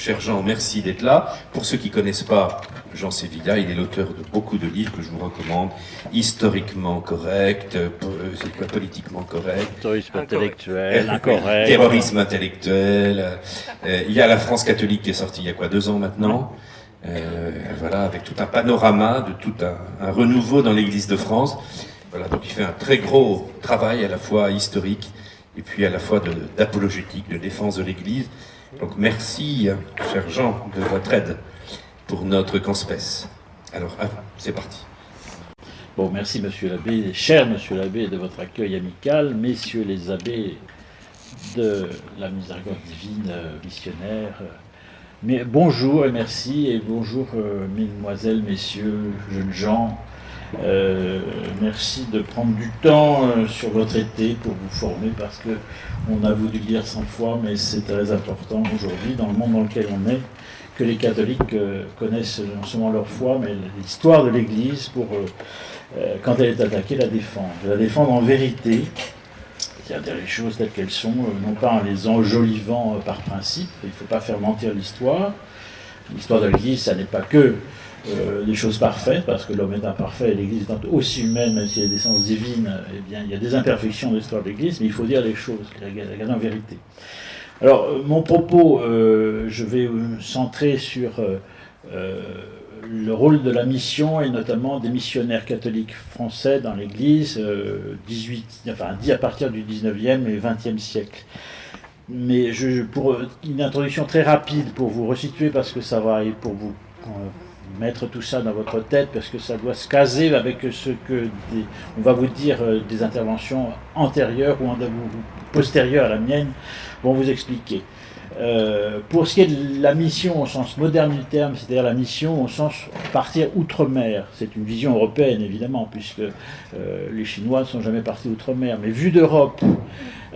cher Jean, merci d'être là. Pour ceux qui ne connaissent pas Jean Sévilla, il est l'auteur de beaucoup de livres que je vous recommande. Historiquement correct, c'est quoi, politiquement correct, tourisme intellectuel, incorrect, terrorisme intellectuel. Il y a La France catholique qui est sortie il y a quoi, 2 ans maintenant. Voilà, avec tout un panorama de tout un renouveau dans l'Église de France. Voilà, donc il fait un très gros travail à la fois historique et puis à la fois d'apologétique, de défense de l'Église. Donc merci, cher Jean, de votre aide pour notre conspès. Alors, c'est parti. Bon, merci Monsieur l'abbé, cher Monsieur l'abbé, de votre accueil amical, messieurs les abbés de la miséricorde divine missionnaire. Mais bonjour et merci, et bonjour mesdemoiselles, messieurs, jeunes gens. Merci de prendre du temps sur votre été pour vous former, parce que on a voulu dire 100 fois, mais c'est très important aujourd'hui dans le monde dans lequel on est, que les catholiques connaissent non seulement leur foi, mais l'histoire de l'Église pour, quand elle est attaquée, la défendre en vérité, c'est-à-dire les choses telles qu'elles sont, non pas en les enjolivant par principe. Il ne faut pas faire mentir l'histoire. L'histoire de l'Église, ça n'est pas que des choses parfaites, parce que l'homme est imparfait et l'Église étant aussi humaine, même s'il y a des sens divines, eh bien, il y a des imperfections de l'histoire de l'Église, mais il faut dire les choses, regarder en vérité. Alors, mon propos, je vais me centrer sur le rôle de la mission, et notamment des missionnaires catholiques français dans l'Église, dit à partir du 19e et 20e siècle. Mais pour une introduction très rapide, pour vous resituer, parce que ça va, et pour vous mettre tout ça dans votre tête, parce que ça doit se caser avec ce que on va vous dire des interventions antérieures ou postérieures à la mienne vont vous expliquer. Pour ce qui est de la mission au sens moderne du terme, c'est-à-dire la mission au sens partir outre-mer, c'est une vision européenne évidemment, puisque les Chinois ne sont jamais partis outre-mer, mais vu d'Europe,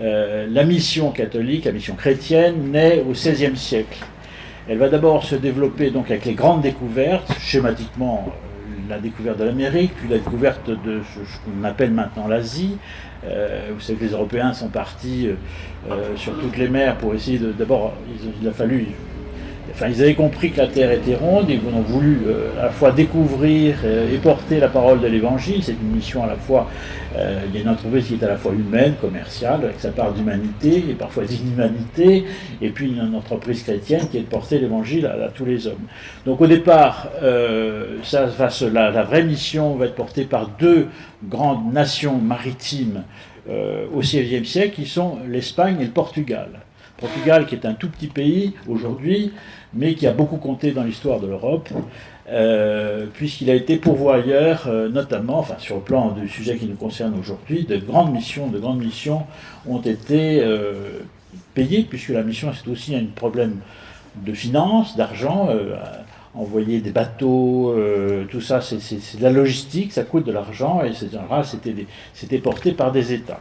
la mission catholique, la mission chrétienne, naît au XVIe siècle. Elle va d'abord se développer donc avec les grandes découvertes, schématiquement la découverte de l'Amérique, puis la découverte de ce qu'on appelle maintenant l'Asie. Vous savez que les Européens sont partis sur toutes les mers pour essayer de... D'abord, il a fallu... Enfin, ils avaient compris que la Terre était ronde, ils ont voulu à la fois découvrir et porter la parole de l'Évangile. C'est une mission à la fois, il y a une entreprise qui est à la fois humaine, commerciale, avec sa part d'humanité et parfois d'inhumanité, et puis une entreprise chrétienne qui est de porter l'Évangile à tous les hommes. Donc au départ, la vraie mission va être portée par 2 grandes nations maritimes au XVIe siècle, qui sont l'Espagne et le Portugal. Portugal, qui est un tout petit pays aujourd'hui, mais qui a beaucoup compté dans l'histoire de l'Europe, puisqu'il a été pourvoyeur, notamment, enfin sur le plan du sujet qui nous concerne aujourd'hui, de grandes missions ont été payées, puisque la mission c'est aussi un problème de finances, d'argent, envoyer des bateaux, tout ça, c'est de la logistique, ça coûte de l'argent, et en général, c'était porté par des États.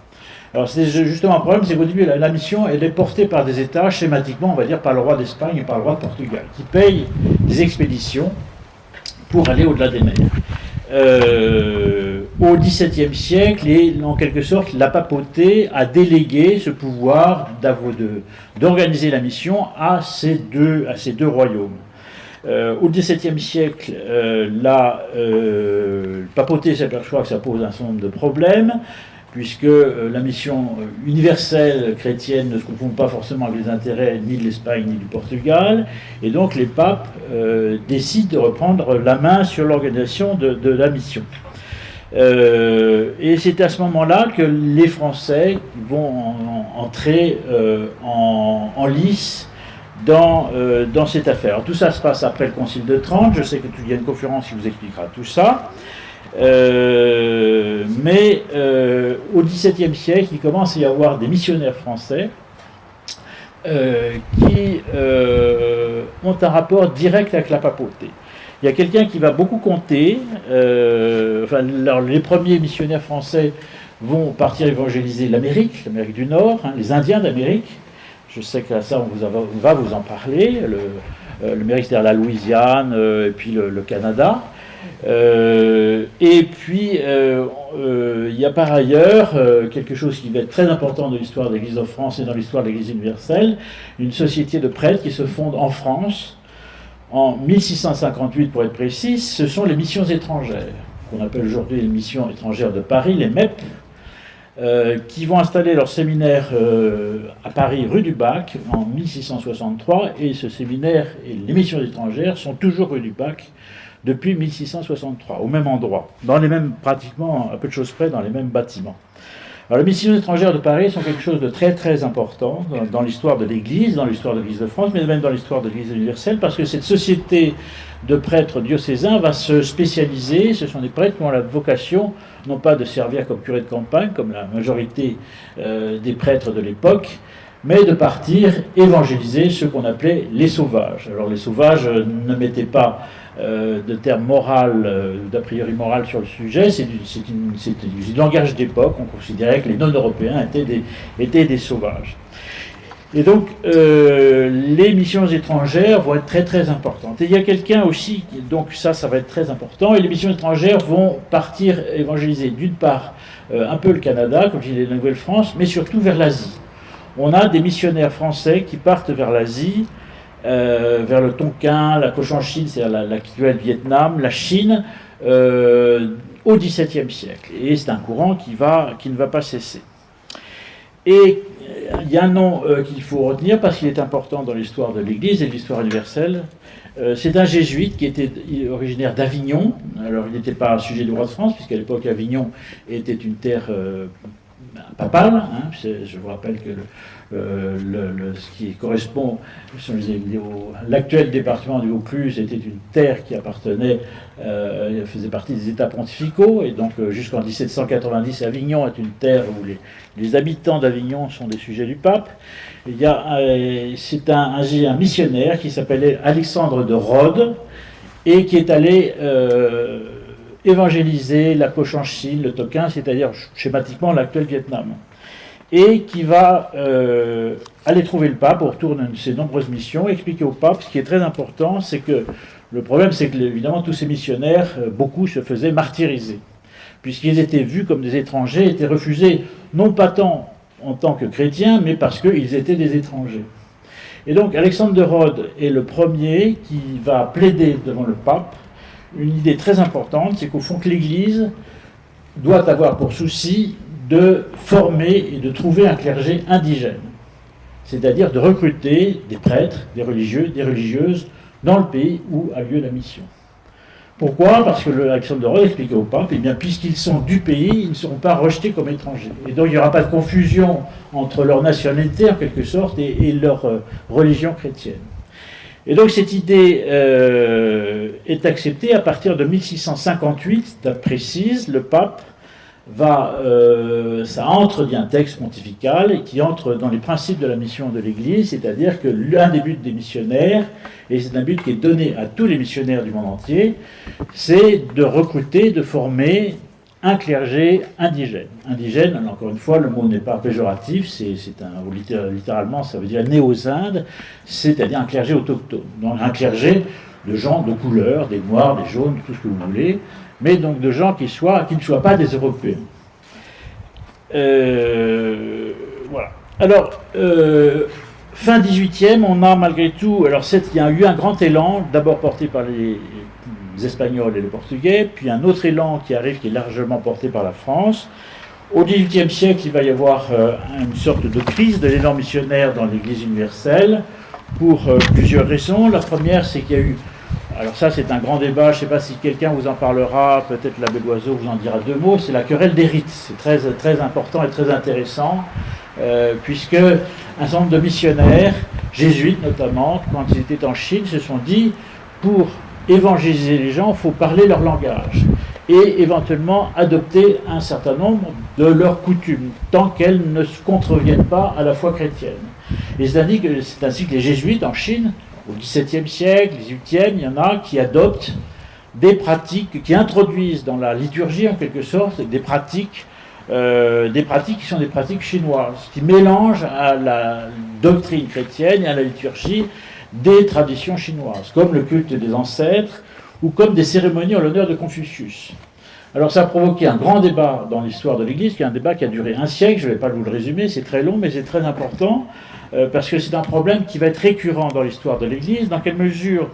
Alors c'est justement un problème, c'est qu'au début la mission elle est portée par des États, schématiquement on va dire par le roi d'Espagne et par le roi de Portugal, qui payent des expéditions pour aller au-delà des mers. Au XVIIe siècle, et en quelque sorte la papauté a délégué ce pouvoir d'organiser la mission à ces deux royaumes. Au XVIIe siècle, la papauté s'aperçoit que ça pose un certain nombre de problèmes, puisque la mission universelle chrétienne ne se confond pas forcément avec les intérêts ni de l'Espagne ni du Portugal, et donc les papes décident de reprendre la main sur l'organisation de la mission. Et c'est à ce moment-là que les Français vont entrer en lice dans cette affaire. Alors, tout ça se passe après le Concile de Trente. Je sais qu'il y a une conférence qui vous expliquera tout ça. Mais au XVIIe siècle, il commence à y avoir des missionnaires français qui ont un rapport direct avec la papauté. Il y a quelqu'un qui va beaucoup compter. Les premiers missionnaires français vont partir évangéliser l'Amérique du Nord, les Indiens d'Amérique. Je sais que ça, on va vous en parler. L'Amérique, c'est-à-dire la Louisiane, et puis le Canada. Et puis, il y a par ailleurs quelque chose qui va être très important dans l'histoire de l'Église de France et dans l'histoire de l'Église universelle, une société de prêtres qui se fonde en France en 1658 pour être précis. Ce sont les missions étrangères, qu'on appelle aujourd'hui les missions étrangères de Paris, les MEP, qui vont installer leur séminaire à Paris, rue du Bac, en 1663, et ce séminaire et les missions étrangères sont toujours rue du Bac depuis 1663, au même endroit, dans les mêmes, pratiquement, à peu de choses près, dans les mêmes bâtiments. Alors, les missions étrangères de Paris sont quelque chose de très très important dans l'histoire de l'Église, dans l'histoire de l'Église de France, mais même dans l'histoire de l'Église universelle, parce que cette société de prêtres diocésains va se spécialiser. Ce sont des prêtres qui ont la vocation, non pas de servir comme curé de campagne, comme la majorité des prêtres de l'époque, mais de partir évangéliser ceux qu'on appelait les sauvages. Alors les sauvages ne mettaient pas de terme moral, d'a priori moral sur le sujet, c'est du langage d'époque. On considérait que les non-européens étaient des sauvages. Et donc, les missions étrangères vont être très très importantes. Et il y a quelqu'un aussi, donc ça va être très important, et les missions étrangères vont partir évangéliser d'une part un peu le Canada, comme je disais, la Nouvelle-France, mais surtout vers l'Asie. On a des missionnaires français qui partent vers l'Asie, vers le Tonkin, la Cochinchine, c'est-à-dire l'actuel Vietnam, la Chine, au XVIIe siècle. Et c'est un courant qui ne va pas cesser. Et il y a un nom qu'il faut retenir parce qu'il est important dans l'histoire de l'Église et de l'histoire universelle. C'est un jésuite qui était originaire d'Avignon. Alors il n'était pas sujet du roi de France, puisqu'à l'époque Avignon était une terre papale. Hein. Je vous rappelle que ce qui correspond, l'actuel département du Vaucluse était une terre qui faisait partie des États pontificaux, et donc jusqu'en 1790, Avignon est une terre où les habitants d'Avignon sont des sujets du pape. C'est un missionnaire qui s'appelait Alexandre de Rhodes, et qui est allé évangéliser la Cochinchine, le Tonkin, c'est-à-dire schématiquement l'actuel Vietnam, et qui va aller trouver le pape au retour de ses nombreuses missions, expliquer au pape. Ce qui est très important, c'est que le problème, c'est que évidemment tous ces missionnaires, beaucoup se faisaient martyriser, puisqu'ils étaient vus comme des étrangers, étaient refusés non pas tant en tant que chrétiens, mais parce qu'ils étaient des étrangers. Et donc Alexandre de Rhodes est le premier qui va plaider devant le pape une idée très importante, c'est qu'au fond que l'Église doit avoir pour souci de former et de trouver un clergé indigène, c'est-à-dire de recruter des prêtres, des religieux, des religieuses dans le pays où a lieu la mission. Pourquoi ? Parce que Alexandre de Rhodes expliquait au pape, puisqu'ils sont du pays, ils ne seront pas rejetés comme étrangers. Et donc il n'y aura pas de confusion entre leur nationalité, en quelque sorte, et leur religion chrétienne. Et donc cette idée est acceptée à partir de 1658, date précise. Le pape ça entre, il y a un texte pontifical, et qui entre dans les principes de la mission de l'Église, c'est-à-dire que l'un des buts des missionnaires, et c'est un but qui est donné à tous les missionnaires du monde entier, c'est de recruter, de former un clergé indigène. Indigène, encore une fois, le mot n'est pas péjoratif, littéralement ça veut dire né aux Indes, c'est-à-dire un clergé autochtone. Donc un clergé de gens de couleur, des noirs, des jaunes, tout ce que vous voulez, mais donc de gens qui ne soient pas des Européens. Voilà. Alors, fin 18e, on a malgré tout, il y a eu un grand élan, d'abord porté par les Espagnols et les Portugais, puis un autre élan qui arrive, qui est largement porté par la France. Au XVIIIe siècle, il va y avoir une sorte de crise de l'élan missionnaire dans l'Église universelle, pour plusieurs raisons. La première, c'est qu'il y a eu, alors ça c'est un grand débat, je ne sais pas si quelqu'un vous en parlera, peut-être l'abbé Loiseau vous en dira deux mots, c'est la querelle des rites. C'est très, très important et très intéressant, puisque un certain nombre de missionnaires, jésuites notamment, quand ils étaient en Chine, se sont dit, pour évangéliser les gens, il faut parler leur langage, et éventuellement adopter un certain nombre de leurs coutumes, tant qu'elles ne se contreviennent pas à la foi chrétienne. Et c'est ainsi que les jésuites en Chine, au XVIIe siècle, XVIIIe, il y en a qui adoptent des pratiques, qui introduisent dans la liturgie en quelque sorte des pratiques qui sont des pratiques chinoises, qui mélangent à la doctrine chrétienne et à la liturgie des traditions chinoises, comme le culte des ancêtres ou comme des cérémonies en l'honneur de Confucius. Alors ça a provoqué un grand débat dans l'histoire de l'Église, qui est un débat qui a duré un siècle, je ne vais pas vous le résumer, c'est très long, mais c'est très important, parce que c'est un problème qui va être récurrent dans l'histoire de l'Église. Dans quelle mesure,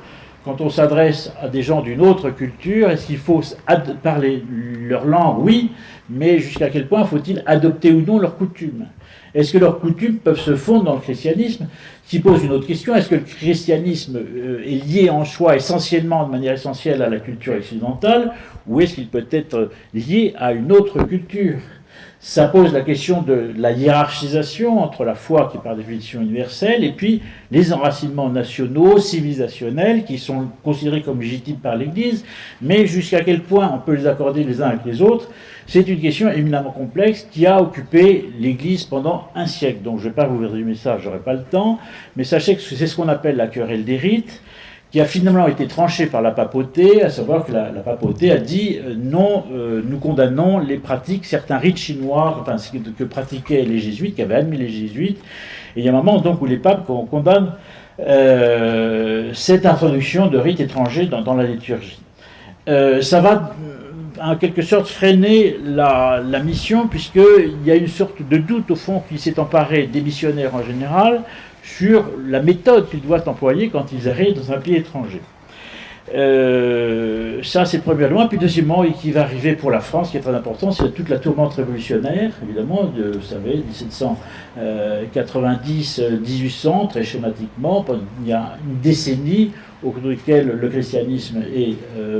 quand on s'adresse à des gens d'une autre culture, est-ce qu'il faut parler leur langue? Oui, mais jusqu'à quel point faut-il adopter ou non leurs coutumes? Est-ce que leurs coutumes peuvent se fondre dans le christianisme? Qui pose une autre question, est-ce que le christianisme est lié en soi essentiellement, de manière essentielle, à la culture occidentale, ou est-ce qu'il peut être lié à une autre culture? Ça pose la question de la hiérarchisation entre la foi, qui est par définition universelle, et puis les enracinements nationaux, civilisationnels, qui sont considérés comme légitimes par l'Église, mais jusqu'à quel point on peut les accorder les uns avec les autres, c'est une question éminemment complexe qui a occupé l'Église pendant un siècle. Donc je ne vais pas vous résumer ça, je n'aurai pas le temps, mais sachez que c'est ce qu'on appelle la querelle des rites, qui a finalement été tranchée par la papauté, à savoir que la papauté a dit non, nous condamnons les pratiques, certains rites chinois, enfin ce que pratiquaient les jésuites, qui avaient admis les jésuites, et il y a un moment donc où les papes condamnent cette introduction de rites étrangers dans la liturgie. Ça va en quelque sorte freiner la mission, puisqu'il y a une sorte de doute au fond qui s'est emparé des missionnaires en général sur la méthode qu'ils doivent employer quand ils arrivent dans un pays étranger. Ça, c'est premièrement. Puis deuxièmement, et qui va arriver pour la France, qui est très important, c'est toute la tourmente révolutionnaire, évidemment, vous savez, 1790-1800, très schématiquement, il y a une décennie au cours de laquelle le christianisme est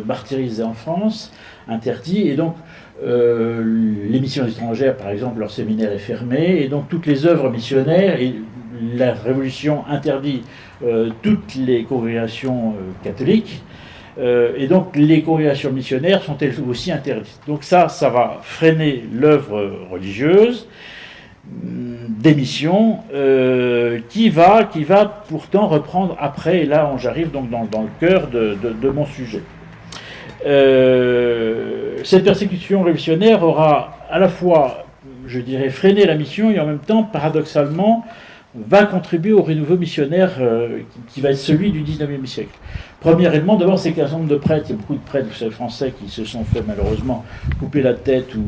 martyrisé en France, interdit, et donc les missions étrangères, par exemple, leur séminaire est fermé, et donc toutes les œuvres missionnaires, et la Révolution interdit toutes les congrégations catholiques, et donc les congrégations missionnaires sont elles aussi interdites. Donc ça va freiner l'œuvre religieuse des missions, qui va pourtant reprendre après, et là j'arrive donc dans le cœur de mon sujet. Cette persécution révolutionnaire aura à la fois, je dirais, freiné la mission, et en même temps, paradoxalement, va contribuer au renouveau missionnaire qui va être celui du XIXe siècle. Premièrement, d'abord, c'est qu'un certain nombre de prêtres, il y a beaucoup de prêtres, vous savez, français qui se sont fait malheureusement couper la tête ou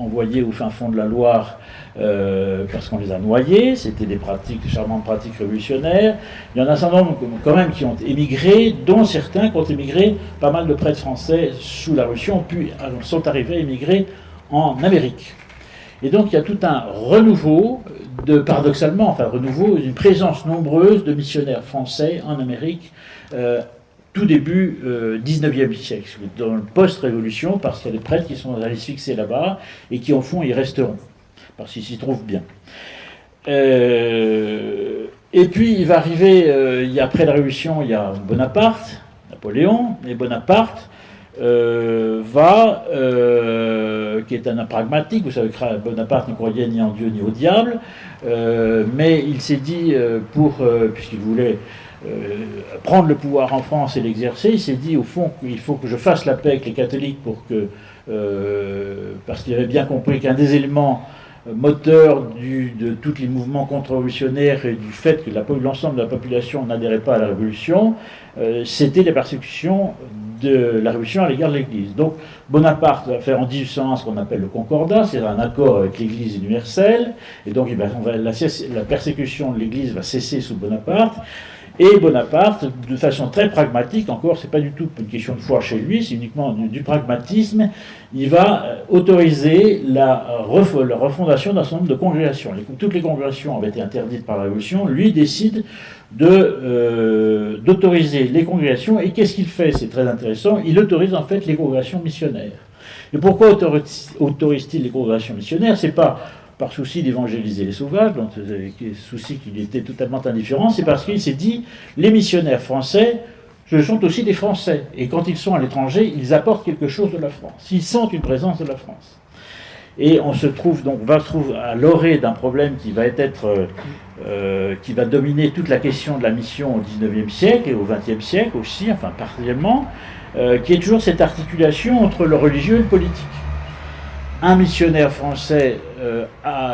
envoyer au fin fond de la Loire parce qu'on les a noyés. C'était des charmantes pratiques révolutionnaires. Il y en a un certain nombre quand même qui ont émigré, dont certains qui ont émigré, pas mal de prêtres français sous la Révolution, puis sont arrivés à émigrer en Amérique. Et donc il y a tout un renouveau, paradoxalement, une présence nombreuse de missionnaires français en Amérique, tout début 19e siècle, dans le post-révolution, parce qu'il y a des prêtres qui sont allés se fixer là-bas, et qui en fond y resteront, parce qu'ils s'y trouvent bien. Et puis il va arriver, après la Révolution, il y a Bonaparte, Napoléon, et Bonaparte, qui est un pragmatique. Vous savez que Bonaparte ne croyait ni en Dieu ni au diable, mais il s'est dit, puisqu'il voulait prendre le pouvoir en France et l'exercer, il s'est dit au fond qu'il faut que je fasse la paix avec les catholiques parce qu'il avait bien compris qu'un des éléments moteurs de tous les mouvements contre-révolutionnaires et du fait que l'ensemble de la population n'adhérait pas à la Révolution, c'était la persécution de la Révolution à l'égard de l'Église. Donc Bonaparte va faire en 1801 ce qu'on appelle le Concordat, c'est un accord avec l'Église universelle, et donc la persécution de l'Église va cesser sous Bonaparte. Et Bonaparte, de façon très pragmatique, encore, c'est pas du tout une question de foi chez lui, c'est uniquement du pragmatisme, il va autoriser la refondation d'un certain nombre de congrégations. Toutes les congrégations avaient été interdites par la Révolution, lui décide d'autoriser les congrégations, et qu'est-ce qu'il fait? C'est très intéressant, il autorise en fait les congrégations missionnaires. Et pourquoi autorise-t-il les congrégations missionnaires? C'est pas par souci d'évangéliser les sauvages, donc souci qu'il était totalement indifférent, c'est parce qu'il s'est dit, les missionnaires français, ce sont aussi des Français, et quand ils sont à l'étranger, ils apportent quelque chose de la France, ils sentent une présence de la France. Et on se trouve à l'orée d'un problème qui va dominer toute la question de la mission au XIXe siècle et au XXe siècle aussi, enfin partiellement, qui est toujours cette articulation entre le religieux et le politique. Un missionnaire français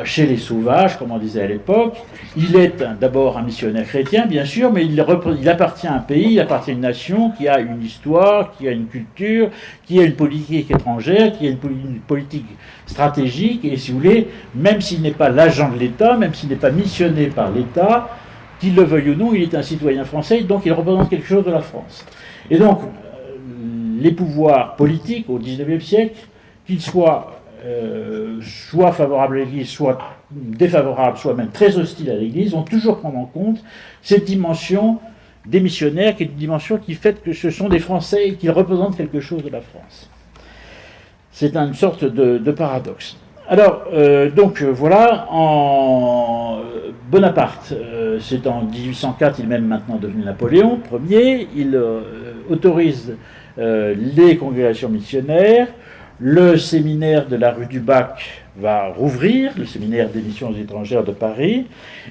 chez les sauvages, comme on disait à l'époque. Il est d'abord un missionnaire chrétien, bien sûr, mais il appartient à un pays, il appartient à une nation qui a une histoire, qui a une culture, qui a une politique étrangère, qui a une politique stratégique. Et si vous voulez, même s'il n'est pas l'agent de l'État, même s'il n'est pas missionné par l'État, qu'il le veuille ou non, il est un citoyen français, donc il représente quelque chose de la France. Et donc, les pouvoirs politiques au XIXe siècle, qu'ils soient soit favorables à l'Église, soit défavorables, soit même très hostiles à l'Église, vont toujours prendre en compte cette dimension des missionnaires, qui est une dimension qui fait que ce sont des Français et qu'ils représentent quelque chose de la France. C'est une sorte de paradoxe. Alors, voilà, Bonaparte, c'est en 1804, il est même maintenant devenu Napoléon Ier, il autorise les congrégations missionnaires. Le séminaire de la rue du Bac va rouvrir, le séminaire des missions étrangères de Paris.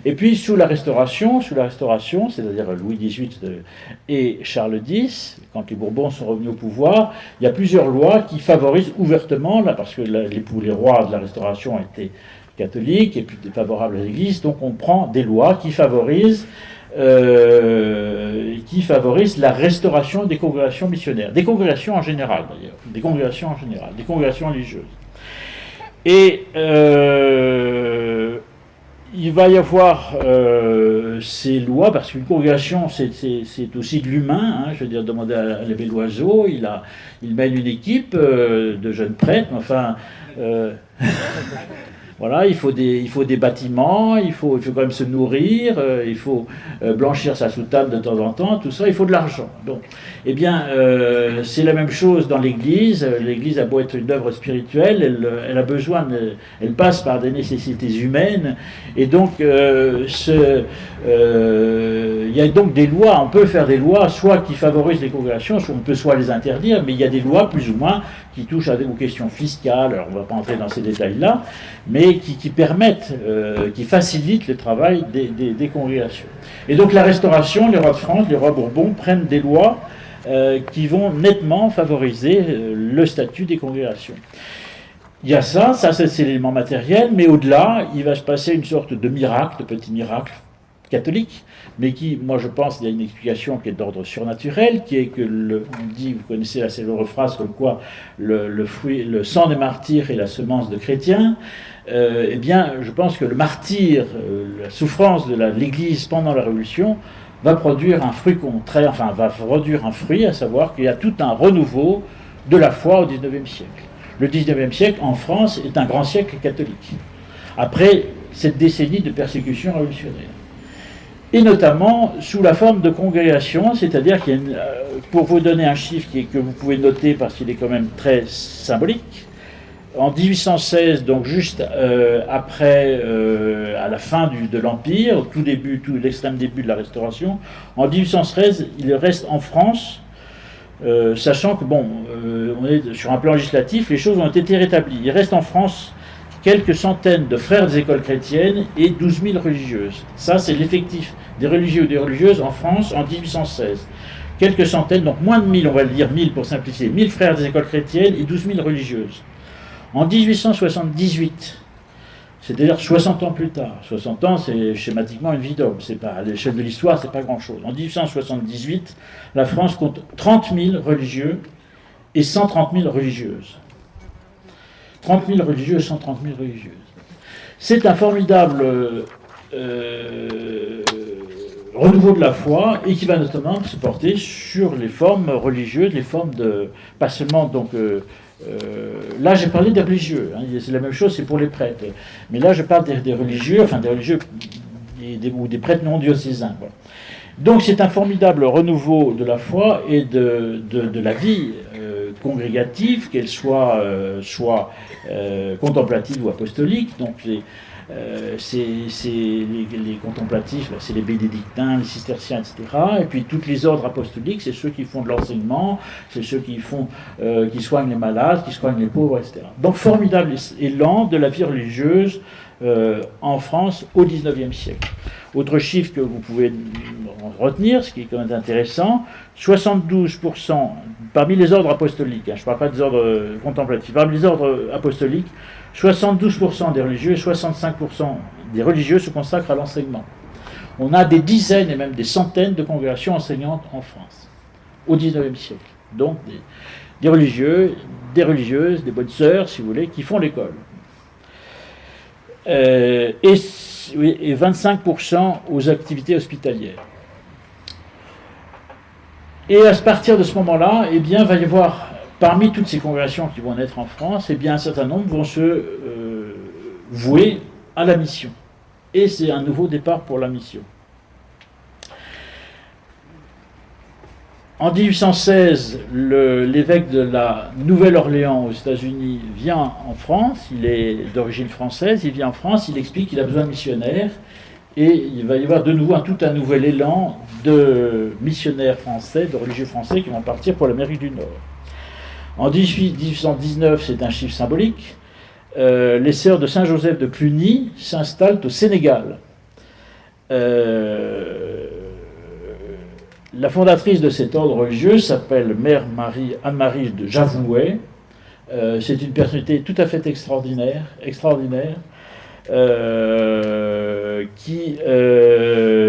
Et puis sous la Restauration, c'est-à-dire Louis XVIII et Charles X, quand les Bourbons sont revenus au pouvoir, il y a plusieurs lois qui favorisent ouvertement, là, parce que les rois de la Restauration étaient catholiques et puis favorables à l'Église, donc on prend des lois qui favorisent la restauration des congrégations missionnaires, des congrégations en général d'ailleurs, des congrégations religieuses. Et il va y avoir ces lois, parce qu'une congrégation c'est aussi de l'humain, hein, je veux dire, demander à l'abbé Loiseau, il mène une équipe de jeunes prêtres, enfin... Voilà, il faut des bâtiments, il faut quand même se nourrir, il faut blanchir sa soutane de temps en temps, tout ça, il faut de l'argent. Donc, eh bien, c'est la même chose dans l'Église. L'Église a beau être une œuvre spirituelle, elle a besoin, elle passe par des nécessités humaines, et donc il y a donc des lois. On peut faire des lois, soit qui favorisent les congrégations, soit on peut soit les interdire, mais il y a des lois plus ou moins qui touchent aux questions fiscales. Alors, on ne va pas entrer dans ces détails-là, mais qui permettent, qui facilitent le travail des congrégations. Et donc la Restauration, les rois de France, les rois Bourbons prennent des lois qui vont nettement favoriser le statut des congrégations. Il y a ça c'est l'élément matériel, mais au-delà, il va se passer une sorte de miracle, de petit miracle catholique, mais qui, moi je pense, il y a une explication qui est d'ordre surnaturel, qui est que on dit, vous connaissez la célèbre phrase comme quoi le sang des martyrs est la semence de chrétiens. Eh bien, je pense que le martyr, la souffrance de l'Église pendant la Révolution, va produire un fruit à savoir qu'il y a tout un renouveau de la foi au XIXe siècle. Le XIXe siècle, en France, est un grand siècle catholique, après cette décennie de persécution révolutionnaire. Et notamment sous la forme de congrégation, c'est-à-dire qu'il y a pour vous donner un chiffre que vous pouvez noter parce qu'il est quand même très symbolique, en 1816, donc juste après, à la fin de l'Empire, tout l'extrême début de la Restauration, en 1813, il reste en France, sachant que, on est sur un plan législatif, les choses ont été rétablies. Il reste en France quelques centaines de frères des écoles chrétiennes et 12 000 religieuses. Ça, c'est l'effectif des religieux ou des religieuses en France en 1816. Quelques centaines, donc moins de 1000, on va le dire 1000 pour simplifier, 1000 frères des écoles chrétiennes et 12 000 religieuses. En 1878, c'est-à-dire 60 ans plus tard, 60 ans c'est schématiquement une vie d'homme, c'est pas, à l'échelle de l'histoire c'est pas grand-chose. En 1878, la France compte 30 000 religieux et 130 000 religieuses. 30 000 religieux et 130 000 religieuses. C'est un formidable renouveau de la foi et qui va notamment se porter sur les formes religieuses, les formes de... pas seulement donc... là, j'ai parlé des religieux, hein, c'est la même chose, c'est pour les prêtres. Mais là, je parle des religieux, enfin des religieux ou des prêtres non diocésains. Voilà. Donc, c'est un formidable renouveau de la foi et de la vie congrégative, qu'elle soit contemplative ou apostolique. Donc, les contemplatifs, c'est les bénédictins, les cisterciens, etc. Et puis tous les ordres apostoliques, c'est ceux qui font de l'enseignement, c'est ceux qui soignent les malades, qui soignent les pauvres, etc. Donc formidable élan de la vie religieuse en France au XIXe siècle. Autre chiffre que vous pouvez retenir, ce qui est quand même intéressant, 72% parmi les ordres apostoliques, je ne parle pas des ordres contemplatifs, parmi les ordres apostoliques, 72% des religieux et 65% des religieux se consacrent à l'enseignement. On a des dizaines et même des centaines de congrégations enseignantes en France, au XIXe siècle. Donc des religieux, des religieuses, des bonnes sœurs, si vous voulez, qui font l'école. Et 25% aux activités hospitalières. Et à partir de ce moment-là, eh bien, va y avoir, parmi toutes ces congrégations qui vont naître en France, eh bien, un certain nombre vont se vouer à la mission. Et c'est un nouveau départ pour la mission. En 1816, l'évêque de la Nouvelle-Orléans aux États-Unis vient en France, il est d'origine française, il vient en France, il explique qu'il a besoin de missionnaires, et il va y avoir de nouveau tout un nouvel élan de missionnaires français, de religieux français qui vont partir pour l'Amérique du Nord. En 1819, c'est un chiffre symbolique, les sœurs de Saint-Joseph de Cluny s'installent au Sénégal. La fondatrice de cet ordre religieux s'appelle Mère Anne-Marie de Javouet. C'est une personnalité tout à fait extraordinaire, qui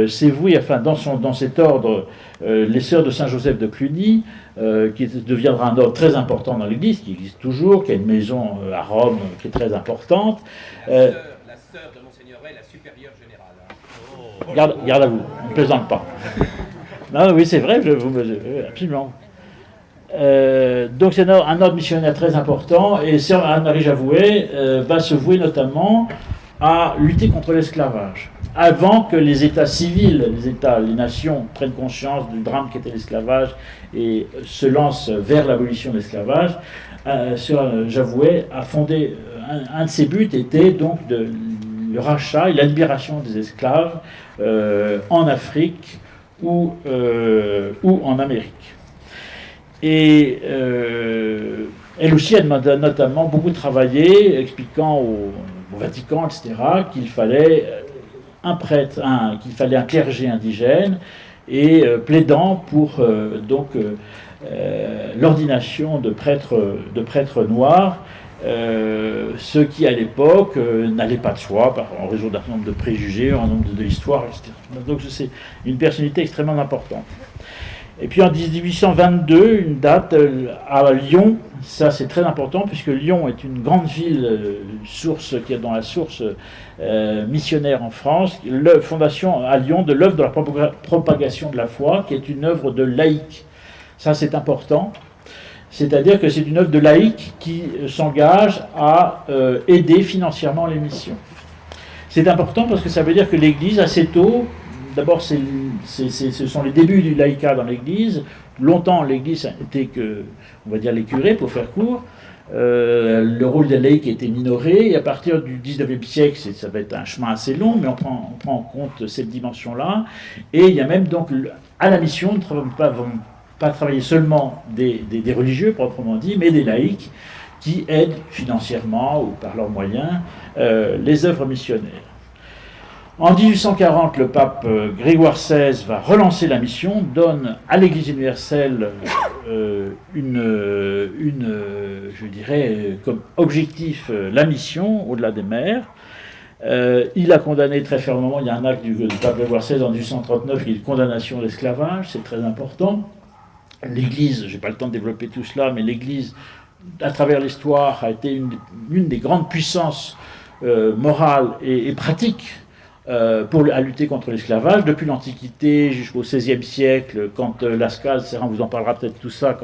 s'est vouée, enfin, dans cet ordre, les sœurs de Saint-Joseph de Cluny, qui deviendra un ordre très important dans l'Église, qui existe toujours, qui a une maison à Rome qui est très importante. La sœur de Monseigneur est la supérieure générale. Garde à vous, on ne plaisante pas. Non, oui, c'est vrai, absolument. Donc c'est un ordre missionnaire très important, et sœur Anne-Marie Javouet va se vouer notamment à lutter contre l'esclavage. Avant que les États civils, les nations prennent conscience du drame qu'était l'esclavage et se lancent vers l'abolition de l'esclavage, sœur Javouet a fondé, un de ses buts était donc le rachat et la libération des esclaves en Afrique, ou en Amérique. Et elle aussi a notamment beaucoup travaillé, expliquant au Vatican, etc., qu'il fallait un prêtre, qu'il fallait un clergé indigène, et plaidant pour l'ordination de prêtres noirs, ce qui à l'époque n'allait pas de soi en raison d'un nombre de préjugés, en nombre de l'histoire, etc. Donc c'est une personnalité extrêmement importante. Et puis en 1822, une date à Lyon, ça c'est très important puisque Lyon est une grande ville, source qui est dans la source missionnaire en France, la fondation à Lyon de l'œuvre de la propagation de la foi, qui est une œuvre de laïcs. Ça c'est important. C'est-à-dire que c'est une œuvre de laïcs qui s'engage à aider financièrement les missions. C'est important parce que ça veut dire que l'Église, assez tôt, d'abord ce sont les débuts du laïcat dans l'Église. Longtemps, l'Église était que, on va dire, les curés, pour faire court. Le rôle des laïcs était minoré, et à partir du 19e siècle, ça va être un chemin assez long, mais on prend en compte cette dimension-là. Et il y a même donc, à la mission, ne pas travailler seulement des religieux proprement dit, mais des laïcs qui aident financièrement ou par leurs moyens les œuvres missionnaires. En 1840, le pape Grégoire XVI va relancer la mission, donne à l'Église universelle je dirais, comme objectif la mission au-delà des mers. Il a condamné très fermement, il y a un acte du pape Grégoire XVI en 1839 qui est une condamnation de l'esclavage, c'est très important. L'Église, je n'ai pas le temps de développer tout cela, mais l'Église, à travers l'histoire, a été une des grandes puissances morales et pratiques à lutter contre l'esclavage, depuis l'Antiquité jusqu'au XVIe siècle, quand Lascaux, Serran vous en parlera peut-être tout ça,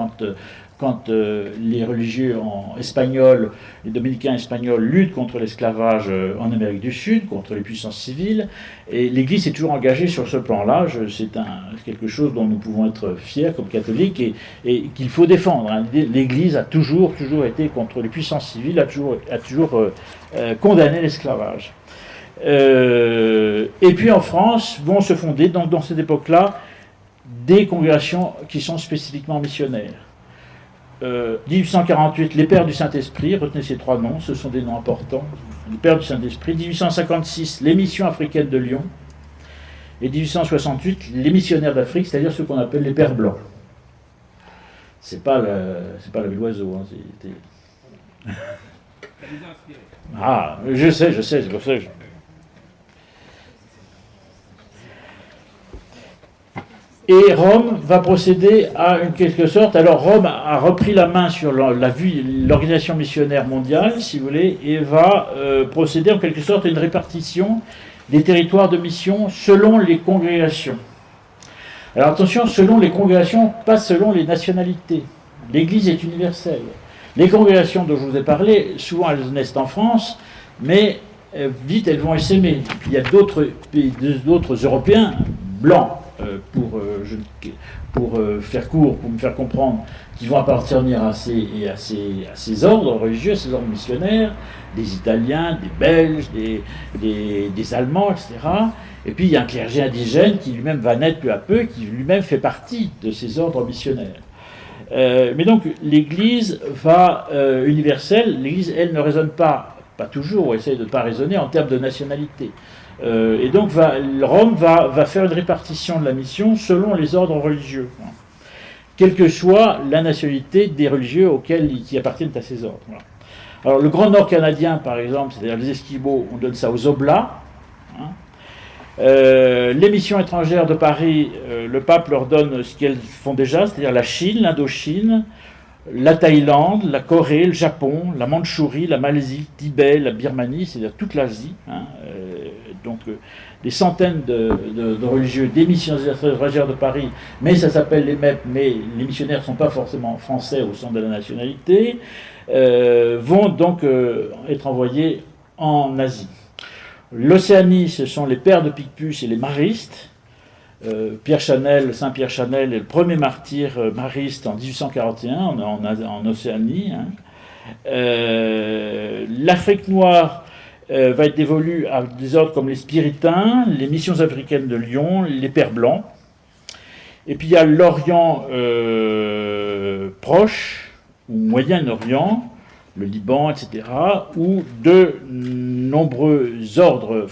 quand les religieux espagnols, les dominicains espagnols luttent contre l'esclavage en Amérique du Sud, contre les puissances civiles, et l'Église est toujours engagée sur ce plan-là. C'est quelque chose dont nous pouvons être fiers comme catholiques et qu'il faut défendre. L'Église a toujours été contre les puissances civiles, a toujours condamné l'esclavage. Et puis en France vont se fonder dans cette époque-là des congrégations qui sont spécifiquement missionnaires. 1848, les Pères du Saint-Esprit, retenez ces trois noms, ce sont des noms importants. Les Pères du Saint-Esprit. 1856, les Missions africaines de Lyon. et 1868, les missionnaires d'Afrique, c'est-à-dire ceux qu'on appelle les Pères Blancs. C'est pas le l'oiseau. Hein, Ça nous a inspiré. Ah, je sais, c'est pour ça que Et Rome va procéder à une quelque sorte. Alors Rome a repris la main sur l'organisation missionnaire mondiale, si vous voulez, et va procéder en quelque sorte à une répartition des territoires de mission selon les congrégations. Alors attention, selon les congrégations, pas selon les nationalités. L'Église est universelle. Les congrégations dont je vous ai parlé, souvent elles naissent en France, mais vite elles vont essaimer. Il y a d'autres Européens blancs, pour me faire comprendre, qui vont appartenir à ces ordres religieux, à ces ordres missionnaires, des Italiens, des Belges, des Allemands, etc. Et puis il y a un clergé indigène qui lui-même va naître peu à peu, qui lui-même fait partie de ces ordres missionnaires. Mais donc l'Église universelle, l'Église, elle, ne raisonne pas toujours, ou essaye de ne pas raisonner en termes de nationalité. Et donc Rome va faire une répartition de la mission selon les ordres religieux, quelle que soit la nationalité des religieux qui appartiennent à ces ordres. Voilà. Alors le Grand Nord canadien, par exemple, c'est-à-dire les Esquimaux, on donne ça aux Oblats. Les missions étrangères de Paris, le pape leur donne ce qu'elles font déjà, c'est-à-dire la Chine, l'Indochine, la Thaïlande, la Corée, le Japon, la Mandchourie, la Malaisie, le Tibet, la Birmanie, c'est-à-dire toute l'Asie. Donc des centaines de religieux, des missions étrangères de Paris, mais ça s'appelle les MEP, mais les missionnaires ne sont pas forcément français au sens de la nationalité, vont donc être envoyés en Asie. L'Océanie, ce sont les pères de Picpus et les maristes. Saint-Pierre Chanel est le premier martyr mariste en 1841 en Océanie. L'Afrique noire va être dévolue à des ordres comme les Spiritains, les missions africaines de Lyon, les Pères Blancs. Et puis il y a l'Orient proche, ou Moyen-Orient, le Liban, etc., où de nombreux ordres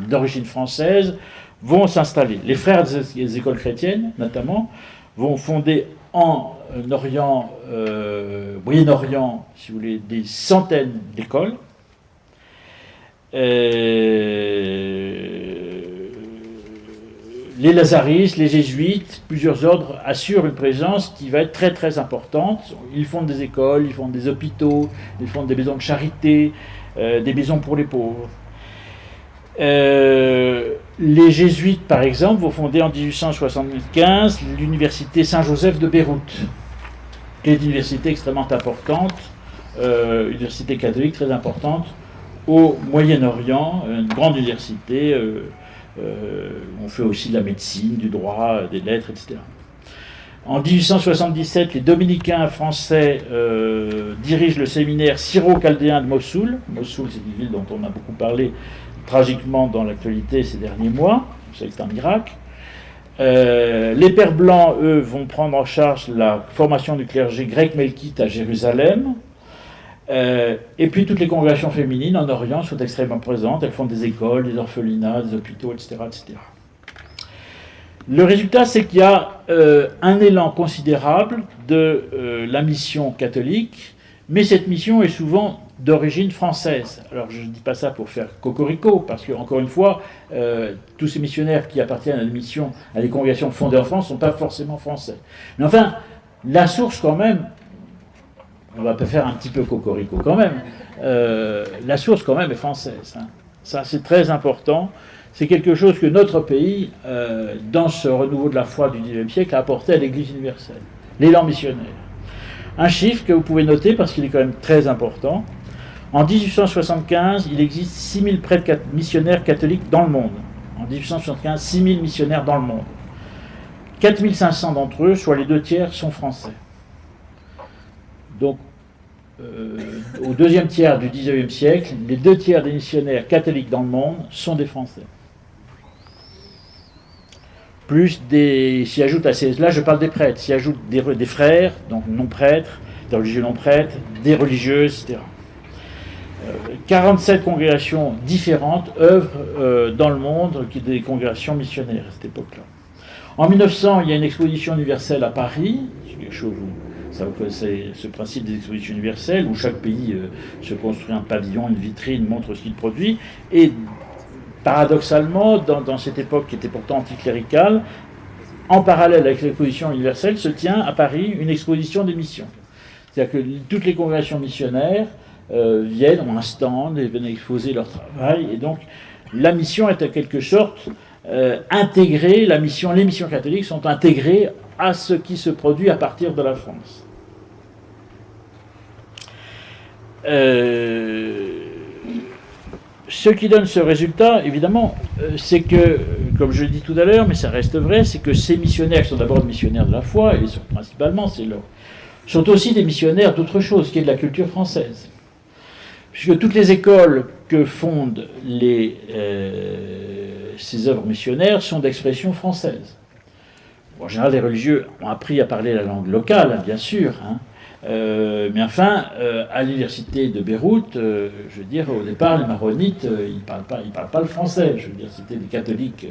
d'origine française vont s'installer. Les frères des écoles chrétiennes, notamment, vont fonder en Moyen-Orient, si vous voulez, des centaines d'écoles. Les lazaristes, les jésuites, plusieurs ordres assurent une présence qui va être très très importante. Ils fondent des écoles, ils fondent des hôpitaux, ils fondent des maisons de charité, des maisons pour les pauvres. Les jésuites, par exemple, vont fonder en 1875 l'université Saint-Joseph de Beyrouth, qui est une université extrêmement importante, université catholique très importante au Moyen-Orient, une grande université. On fait aussi de la médecine, du droit, des lettres, etc. En 1877, les dominicains français dirigent le séminaire syro-chaldéen de Mossoul. Mossoul, c'est une ville dont on a beaucoup parlé tragiquement dans l'actualité ces derniers mois. Vous savez que c'est un miracle. Les Pères Blancs, eux, vont prendre en charge la formation du clergé grec melkite à Jérusalem. Et puis toutes les congrégations féminines en Orient sont extrêmement présentes. Elles font des écoles, des orphelinats, des hôpitaux, etc. etc. Le résultat, c'est qu'il y a un élan considérable de la mission catholique, mais cette mission est souvent d'origine française. Alors je ne dis pas ça pour faire cocorico, parce que, encore une fois, tous ces missionnaires qui appartiennent à des congrégations fondées en France ne sont pas forcément français. Mais enfin, la source quand même, on va pas faire un petit peu cocorico quand même, la source quand même est française. Ça, c'est très important. C'est quelque chose que notre pays, dans ce renouveau de la foi du XIXe siècle, a apporté à l'Église universelle, l'élan missionnaire. Un chiffre que vous pouvez noter parce qu'il est quand même très important. En 1875, il existe 6000 prêtres missionnaires catholiques dans le monde. En 1875, 6000 missionnaires dans le monde. 4500 d'entre eux, soit les 2/3, sont français. Donc, au deuxième tiers du XIXe siècle, les 2/3 des missionnaires catholiques dans le monde sont des Français. Plus s'y ajoutent là je parle des prêtres, s'y ajoutent des frères, donc non prêtres, des religieux non prêtres, des religieuses, etc. 47 congrégations différentes œuvrent dans le monde, des congrégations missionnaires à cette époque-là. En 1900, il y a une exposition universelle à Paris, c'est quelque chose où ça, vous connaissez ce principe des expositions universelles, où chaque pays se construit un pavillon, une vitrine, montre ce qu'il produit, et paradoxalement, dans cette époque qui était pourtant anticléricale, en parallèle avec l'exposition universelle, se tient à Paris une exposition des missions. C'est-à-dire que toutes les congrégations missionnaires viennent, ont un stand et viennent exposer leur travail. Et donc, la mission est en quelque sorte intégrée, les missions catholiques sont intégrées à ce qui se produit à partir de la France. Ce qui donne ce résultat, évidemment, c'est que, comme je l'ai dit tout à l'heure, mais ça reste vrai, c'est que ces missionnaires, qui sont d'abord des missionnaires de la foi, et principalement, sont aussi des missionnaires d'autre chose, qui est de la culture française. Puisque toutes les écoles que fondent ces œuvres missionnaires sont d'expression française. En général, les religieux ont appris à parler la langue locale, bien sûr, mais enfin, à l'université de Beyrouth, je veux dire, au départ, les maronites, ils ne parlent pas le français. Je veux dire, c'était des catholiques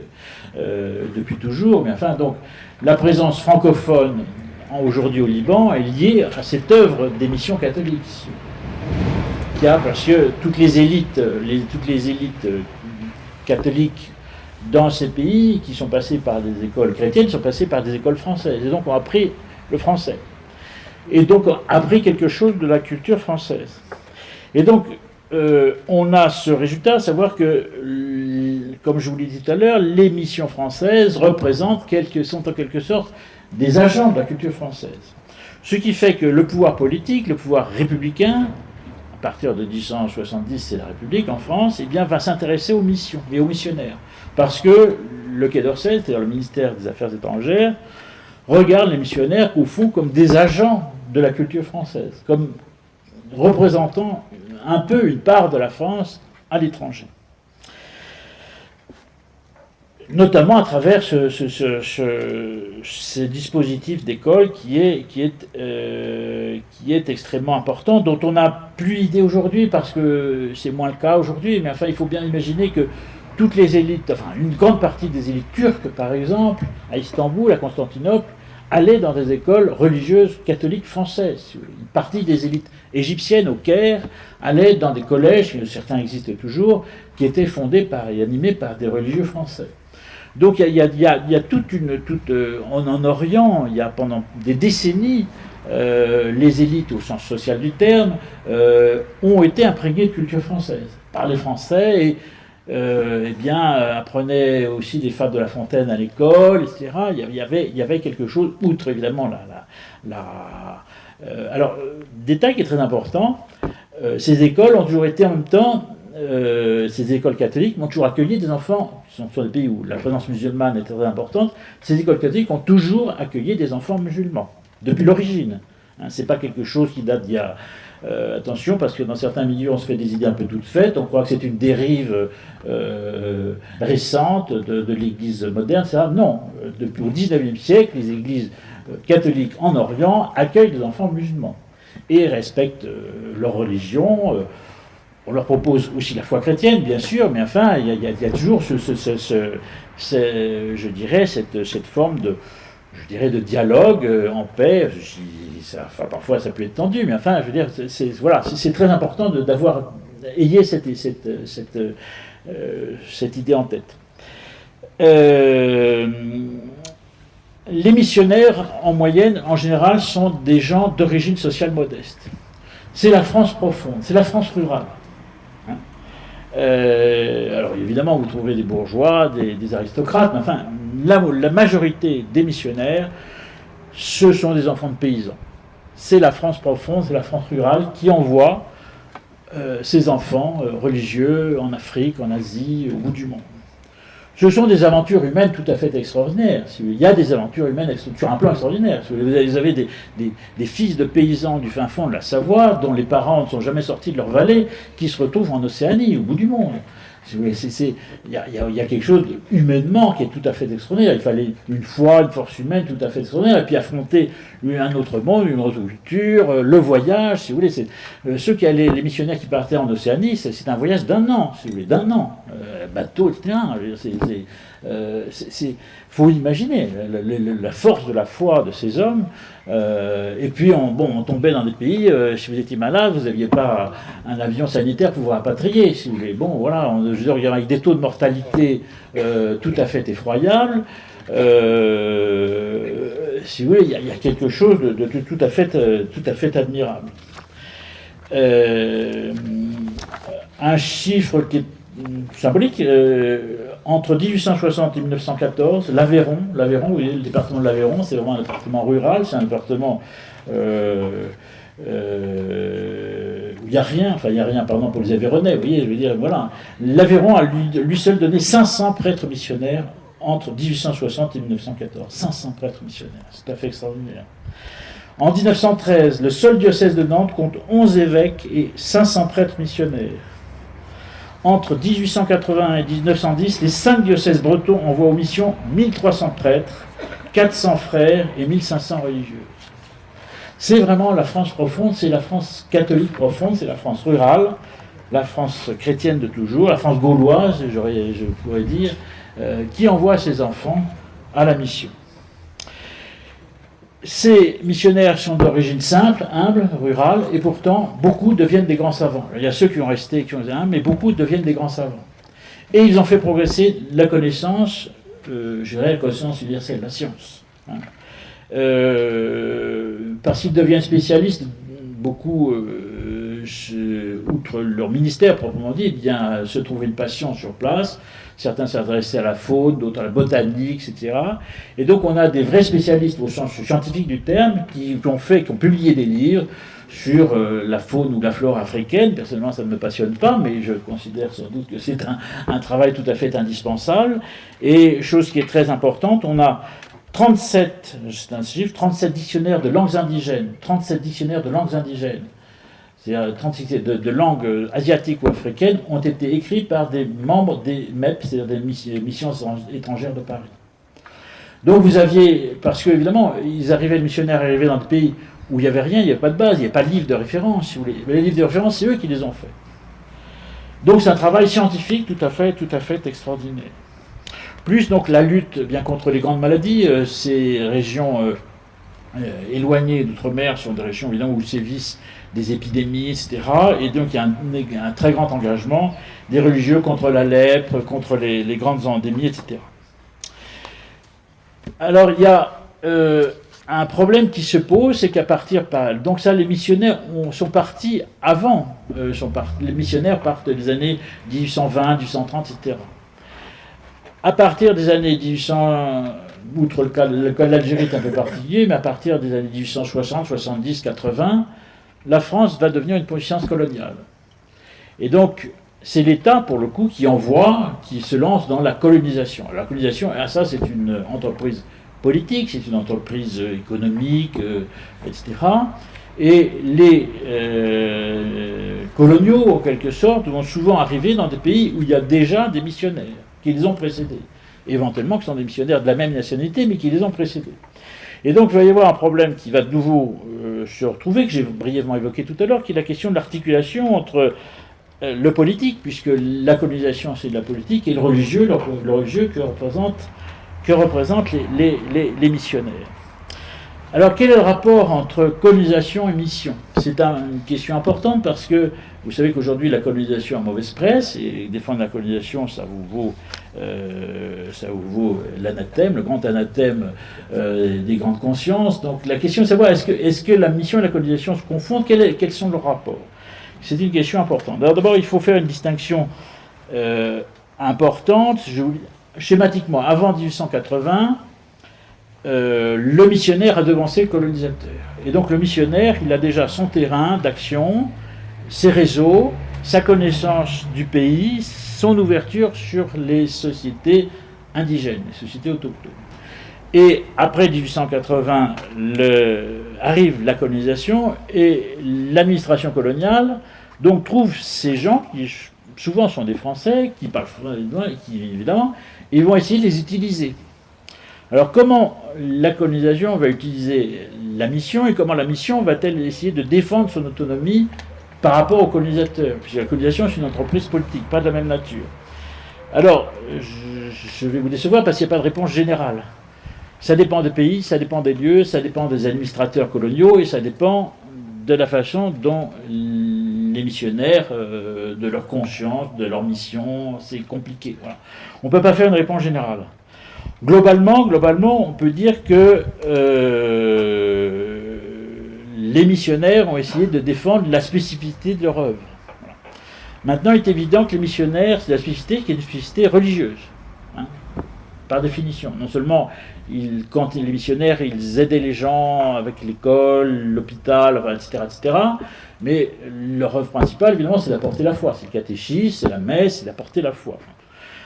depuis toujours. Mais enfin, donc, la présence francophone aujourd'hui au Liban est liée à cette œuvre des missions catholiques. Parce que toutes les élites catholiques dans ces pays qui sont passées par des écoles chrétiennes sont passées par des écoles françaises. Et donc, ont appris le français. Et donc a appris quelque chose de la culture française. Et donc on a ce résultat, à savoir que, comme je vous l'ai dit tout à l'heure, les missions françaises sont en quelque sorte des agents de la culture française. Ce qui fait que le pouvoir politique, le pouvoir républicain, à partir de 1870, c'est la République en France, eh bien, va s'intéresser aux missions et aux missionnaires. Parce que le Quai d'Orsay, c'est-à-dire le ministère des Affaires étrangères, regarde les missionnaires au fond comme des agents de la culture française, comme représentant un peu une part de la France à l'étranger. Notamment à travers ce dispositif d'école qui est extrêmement important, dont on n'a plus idée aujourd'hui, parce que c'est moins le cas aujourd'hui, mais enfin il faut bien imaginer que toutes les élites, enfin une grande partie des élites turques par exemple, à Istanbul, à Constantinople, allaient dans des écoles religieuses catholiques françaises. Une partie des élites égyptiennes au Caire allaient dans des collèges, certains existent toujours, qui étaient fondés et animés par des religieux français. Donc il y a en Orient, il y a pendant des décennies, les élites au sens social du terme ont été imprégnées de culture française, parlaient français et apprenaient aussi des fables de La Fontaine à l'école, etc. Il y avait quelque chose, outre évidemment alors, détail qui est très important, ces écoles ont toujours été en même temps, ces écoles catholiques ont toujours accueilli des enfants, qui sont sur des pays où la présence musulmane est très importante, ces écoles catholiques ont toujours accueilli des enfants musulmans, depuis l'origine. C'est pas quelque chose qui date d'il y a... attention, parce que dans certains milieux, on se fait des idées un peu toutes faites, on croit que c'est une dérive récente de l'Église moderne, etc. Non, depuis au XIXe siècle, les églises catholiques en Orient accueillent des enfants musulmans et respectent leur religion. On leur propose aussi la foi chrétienne, bien sûr, mais enfin, il y a toujours je dirais, cette forme de dialogue en paix. Parfois, ça peut être tendu, mais enfin, je veux dire, c'est très important d'avoir ayé cette idée en tête. Les missionnaires, en moyenne, en général, sont des gens d'origine sociale modeste. C'est la France profonde, c'est la France rurale. Alors évidemment, vous trouverez des bourgeois, des aristocrates, mais enfin, la majorité des missionnaires, ce sont des enfants de paysans. C'est la France profonde, c'est la France rurale qui envoie ses enfants religieux en Afrique, en Asie, au bout du monde. Ce sont des aventures humaines tout à fait extraordinaires. Il y a des aventures humaines sur un plan extraordinaire. Vous avez des fils de paysans du fin fond de la Savoie, dont les parents ne sont jamais sortis de leur vallée, qui se retrouvent en Océanie, au bout du monde. Il y a quelque chose humainement qui est tout à fait extraordinaire. Il fallait une foi, une force humaine tout à fait extraordinaire, et puis affronter un autre monde, une autre culture, le voyage, si vous voulez. Les missionnaires qui partaient en Océanie, c'est un voyage d'un an, si vous voulez, d'un an. Bateau, etc. Faut imaginer la force de la foi de ces hommes. Et puis on tombait dans des pays, si vous étiez malade, vous n'aviez pas un avion sanitaire pour vous rapatrier, si vous voulez. Bon, voilà, je veux dire, avec des taux de mortalité tout à fait effroyables. Si vous voulez, il y a quelque chose de tout à fait admirable. Un chiffre qui est symbolique, entre 1860 et 1914, l'Aveyron, vous voyez, le département de l'Aveyron, c'est vraiment un département rural, c'est un département où il n'y a rien, pardon, pour les Aveyronnais, vous voyez, je veux dire, voilà. L'Aveyron a lui seul donné 500 prêtres missionnaires entre 1860 et 1914. 500 prêtres missionnaires, c'est tout à fait extraordinaire. En 1913, le seul diocèse de Nantes compte 11 évêques et 500 prêtres missionnaires. Entre 1880 et 1910, les 5 diocèses bretons envoient aux missions 1300 prêtres, 400 frères et 1500 religieuses. C'est vraiment la France profonde, c'est la France catholique profonde, c'est la France rurale, la France chrétienne de toujours, la France gauloise, je pourrais dire, qui envoie ses enfants à la mission. Ces missionnaires sont d'origine simple, humble, rurale, et pourtant, beaucoup deviennent des grands savants. Il y a ceux qui ont resté, qui ont été humbles, mais beaucoup deviennent des grands savants. Et ils ont fait progresser la connaissance, je dirais la connaissance universelle, la science. Parce qu'ils deviennent spécialistes, beaucoup, outre leur ministère proprement dit, eh bien, se trouvaient une passion sur place. Certains s'adressaient à la faune, d'autres à la botanique, etc. Et donc on a des vrais spécialistes au sens scientifique du terme qui ont publié des livres sur la faune ou la flore africaine. Personnellement, ça ne me passionne pas, mais je considère sans doute que c'est un travail tout à fait indispensable. Et chose qui est très importante, on a 37, c'est un chiffre, 37 dictionnaires de langues indigènes. 37 dictionnaires de langues indigènes. C'est-à-dire 36 de langues asiatiques ou africaines ont été écrits par des membres des MEP, c'est-à-dire des missions étrangères de Paris. Donc vous aviez, parce qu'évidemment, les missionnaires arrivaient dans des pays où il n'y avait rien, il n'y avait pas de base, il n'y avait pas de livre de référence, si vous voulez. Mais les livres de référence, c'est eux qui les ont faits. Donc c'est un travail scientifique tout à fait extraordinaire. Plus donc la lutte bien contre les grandes maladies, ces régions éloignées d'outre-mer sont des régions évidemment où sévissent des épidémies, etc. Et donc il y a un très grand engagement des religieux contre la lèpre, contre les grandes endémies, etc. Alors il y a un problème qui se pose, c'est qu'à partir... Donc ça, les missionnaires sont partis avant. Les missionnaires partent des années 1820, 1830, etc. À partir des années 1800... Outre le cas de l'Algérie est un peu particulier, mais à partir des années 1860, 70, 80, la France va devenir une puissance coloniale. Et donc, c'est l'État, pour le coup, qui se lance dans la colonisation. La colonisation, ça, c'est une entreprise politique, c'est une entreprise économique, etc. Et les coloniaux, en quelque sorte, vont souvent arriver dans des pays où il y a déjà des missionnaires qui les ont précédés. Éventuellement, qui sont des missionnaires de la même nationalité, mais qui les ont précédés. Et donc, il va y avoir un problème qui va de nouveau se retrouver, que j'ai brièvement évoqué tout à l'heure, qui est la question de l'articulation entre le politique, puisque la colonisation, c'est de la politique, et le religieux que représentent les missionnaires. Alors, quel est le rapport entre colonisation et mission ? C'est une question importante parce que vous savez qu'aujourd'hui, la colonisation a mauvaise presse, et défendre la colonisation, ça vous vaut l'anathème, le grand anathème des grandes consciences. Donc la question, c'est savoir, est-ce que la mission et la colonisation se confondent ? Quels sont leurs rapports ? C'est une question importante. Alors d'abord, il faut faire une distinction importante. Schématiquement, avant 1880, le missionnaire a devancé le colonisateur. Et donc le missionnaire, il a déjà son terrain d'action, ses réseaux, sa connaissance du pays, son ouverture sur les sociétés indigènes, les sociétés autochtones. Et après 1880, arrive la colonisation et l'administration coloniale donc trouve ces gens qui souvent sont des Français, qui parlent qui évidemment, ils vont essayer de les utiliser. Alors comment la colonisation va utiliser la mission et comment la mission va-t-elle essayer de défendre son autonomie par rapport aux colonisateurs? Puisque la colonisation est une entreprise politique, pas de la même nature. Alors, je vais vous décevoir parce qu'il n'y a pas de réponse générale. Ça dépend des pays, ça dépend des lieux, ça dépend des administrateurs coloniaux et ça dépend de la façon dont les missionnaires, de leur conscience, de leur mission, c'est compliqué. Voilà. On ne peut pas faire une réponse générale. Globalement, on peut dire que les missionnaires ont essayé de défendre la spécificité de leur œuvre. Voilà. Maintenant, il est évident que les missionnaires, c'est la spécificité qui est une spécificité religieuse, hein, par définition. Non seulement, quand les missionnaires, ils aidaient les gens avec l'école, l'hôpital, etc., mais leur œuvre principale, évidemment, c'est d'apporter la foi. C'est le catéchisme, c'est la messe, c'est d'apporter la foi.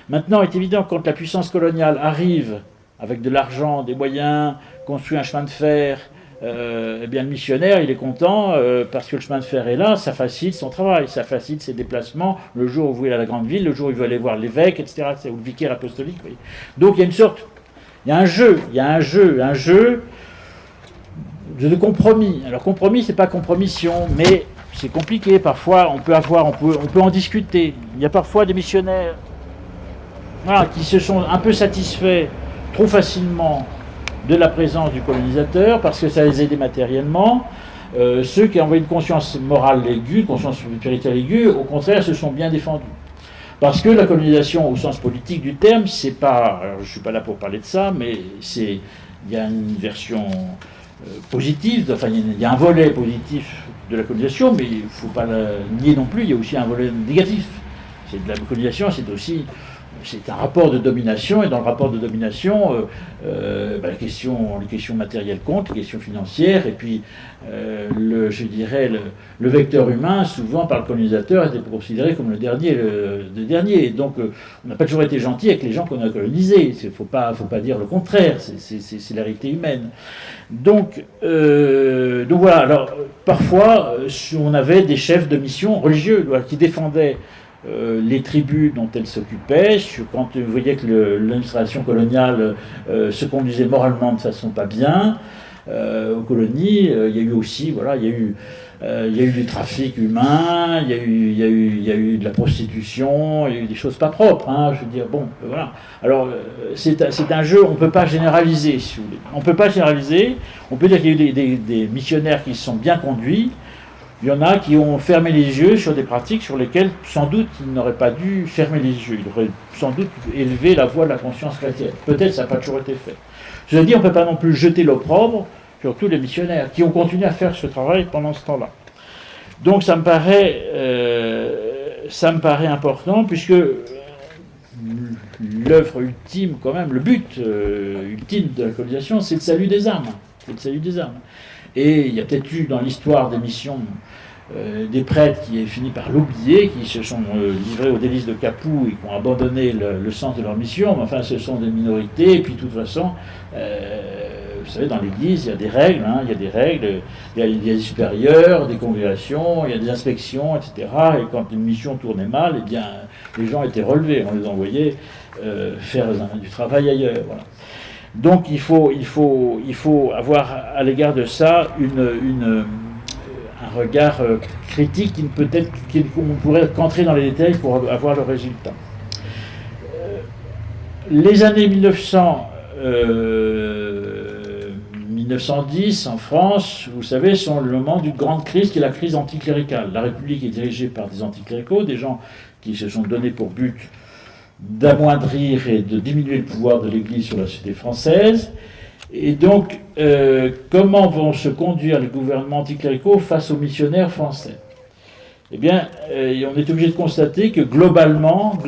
Maintenant, il est évident que quand la puissance coloniale arrive avec de l'argent, des moyens, construit un chemin de fer, eh bien le missionnaire, il est content parce que le chemin de fer est là, ça facilite son travail, ça facilite ses déplacements, le jour où vous allez à la grande ville, le jour où il veut aller voir l'évêque, etc., ou le vicaire apostolique. Vous voyez. Donc il y a une sorte, il y a un jeu de compromis. Alors compromis, c'est pas compromission, mais c'est compliqué. Parfois, on peut en discuter. Il y a parfois des missionnaires, voilà, qui se sont un peu satisfaits trop facilement de la présence du colonisateur parce que ça les aidait matériellement. Ceux qui avaient une conscience morale aiguë, une conscience spirituelle aiguë, au contraire, se sont bien défendus. Parce que la colonisation, au sens politique du terme, c'est pas... Alors, je ne suis pas là pour parler de ça, mais il y a une version positive, enfin, il y a un volet positif de la colonisation, mais il ne faut pas le nier non plus, il y a aussi un volet négatif. C'est de la colonisation, c'est un rapport de domination, et dans le rapport de domination, les questions matérielles comptent, les questions financières, et puis, je dirais, le vecteur humain, souvent par le colonisateur, était considéré comme le dernier. Et donc, on n'a pas toujours été gentil avec les gens qu'on a colonisés. Il ne faut pas dire le contraire, c'est la réalité humaine. Donc voilà, alors, parfois, on avait des chefs de mission religieux qui défendaient les tribus dont elles s'occupaient, quand vous voyez que l'administration coloniale se conduisait moralement de façon pas bien, aux colonies, il y a eu aussi, voilà, il y a eu du trafic humain, il y a eu de la prostitution, il y a eu des choses pas propres, hein, je veux dire, bon, voilà. Alors, c'est un jeu, on ne peut pas généraliser, si vous voulez. On ne peut pas généraliser, on peut dire qu'il y a eu des missionnaires qui se sont bien conduits. Il y en a qui ont fermé les yeux sur des pratiques sur lesquelles, sans doute, ils n'auraient pas dû fermer les yeux. Ils auraient sans doute élevé la voix de la conscience chrétienne. Peut-être ça n'a pas toujours été fait. Je veux dire, on ne peut pas non plus jeter l'opprobre sur tous les missionnaires qui ont continué à faire ce travail pendant ce temps-là. Donc ça me paraît important, puisque l'œuvre ultime, quand même, le but ultime de la colonisation, c'est le salut des âmes. C'est le salut des âmes. Et il y a peut-être eu dans l'histoire des missions des prêtres qui ont fini par l'oublier, qui se sont livrés aux délices de Capoue et qui ont abandonné le sens de leur mission. Mais enfin, ce sont des minorités. Et puis, de toute façon, vous savez, dans l'Église, il y a des règles. Hein, il y a des règles. Il y a des supérieurs, des congrégations, il y a des inspections, etc. Et quand une mission tournait mal, eh bien, les gens étaient relevés. On les envoyait faire du travail ailleurs. Voilà. Donc il faut avoir à l'égard de ça un regard critique qui ne peut être qu'on pourrait qu'entrer dans les détails pour avoir le résultat. Les années 1910 en France, vous savez, sont le moment d'une grande crise qui est la crise anticléricale. La République est dirigée par des anticléricaux, des gens qui se sont donnés pour but d'amoindrir et de diminuer le pouvoir de l'Église sur la société française. Et donc, comment vont se conduire les gouvernements anticléricaux face aux missionnaires français? Eh bien, on est obligé de constater que globalement,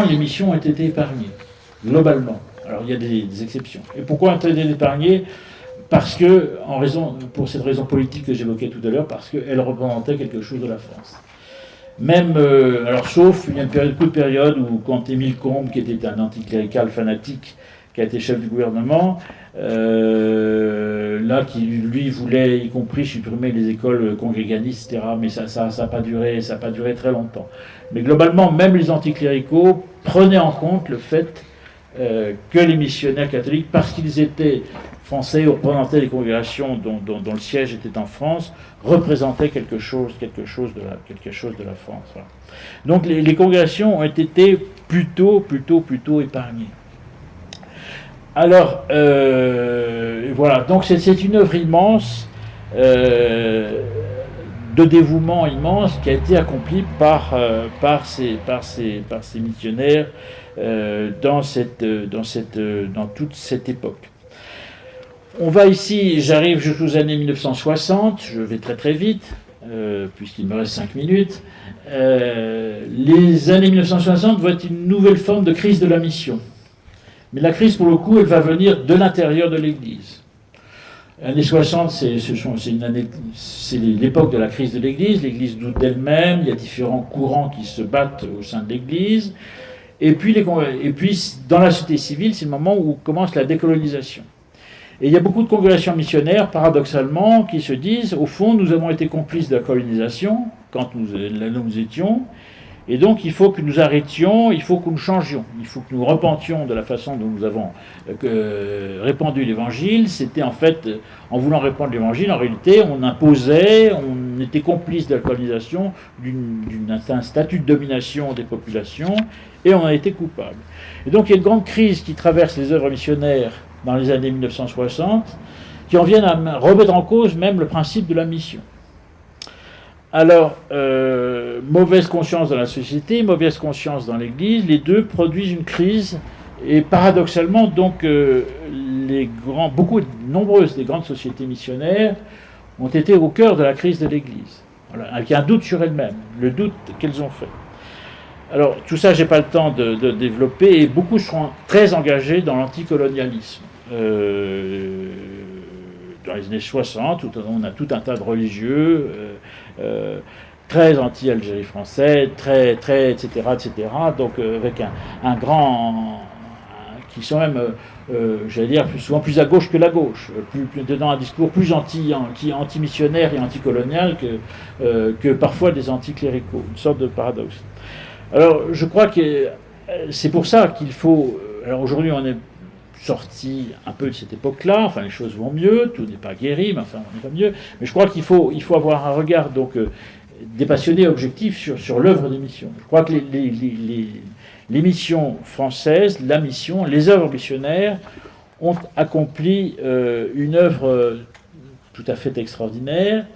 les missions ont été épargnées. Globalement. Alors, il y a des exceptions. Et pourquoi ont été épargnées? Parce que, pour cette raison politique que j'évoquais tout à l'heure, parce qu'elles représentaient quelque chose de la France. Même, alors sauf, il y a une coup de période où quand Émile Combes, qui était un anticlérical fanatique, qui a été chef du gouvernement, là là qui, lui, voulait, y compris, supprimer les écoles congréganistes, etc. Mais ça n'a pas duré très longtemps. Mais globalement, même les anticléricaux prenaient en compte le fait que les missionnaires catholiques, parce qu'ils étaient français ou représentaient les congrégations dont le siège était en France, représentaient quelque chose de la France. Voilà. Donc les congrégations ont été plutôt épargnées. Alors, voilà, donc c'est une œuvre immense, de dévouement immense, qui a été accomplie par ces missionnaires dans toute cette époque. On va ici, j'arrive jusqu'aux années 1960, je vais très vite, puisqu'il me reste 5 minutes. Les années 1960 vont être une nouvelle forme de crise de la mission. Mais la crise, pour le coup, elle va venir de l'intérieur de l'Église. Années 60, c'est l'époque de la crise de l'Église. L'Église doute d'elle-même, il y a différents courants qui se battent au sein de l'Église. Et puis, dans la société civile, c'est le moment où commence la décolonisation. Et il y a beaucoup de congrégations missionnaires, paradoxalement, qui se disent, au fond, nous avons été complices de la colonisation, quand nous étions, et donc il faut que nous arrêtions, il faut que nous changions, il faut que nous repentions de la façon dont nous avons répandu l'Évangile. C'était en fait, en voulant répandre l'Évangile, en réalité, on imposait, on était complice de la colonisation, d'un statut de domination des populations, et on en était coupable. Et donc il y a une grande crise qui traverse les œuvres missionnaires dans les années 1960, qui en viennent à remettre en cause même le principe de la mission. Alors, mauvaise conscience dans la société, mauvaise conscience dans l'Église, les deux produisent une crise, et paradoxalement, donc, nombreuses des grandes sociétés missionnaires ont été au cœur de la crise de l'Église, voilà, avec un doute sur elles-mêmes, le doute qu'elles ont fait. Alors, tout ça, je n'ai pas le temps de développer, et beaucoup seront très engagés dans l'anticolonialisme. Dans les années 60, où on a tout un tas de religieux, très anti-Algérie française, très, etc., donc avec un grand... qui sont même, j'allais dire, souvent plus à gauche que la gauche, dans un discours plus anti-missionnaire et anticolonial que parfois des anticléricaux, une sorte de paradoxe. Alors, je crois que c'est pour ça qu'il faut... Alors aujourd'hui, on est sorti un peu de cette époque-là, enfin les choses vont mieux, tout n'est pas guéri, mais enfin on n'est pas mieux, mais je crois qu'il faut avoir un regard donc dépassionné, objectif sur l'œuvre des missions. Je crois que les missions françaises, la mission, les œuvres missionnaires ont accompli une œuvre tout à fait extraordinaire,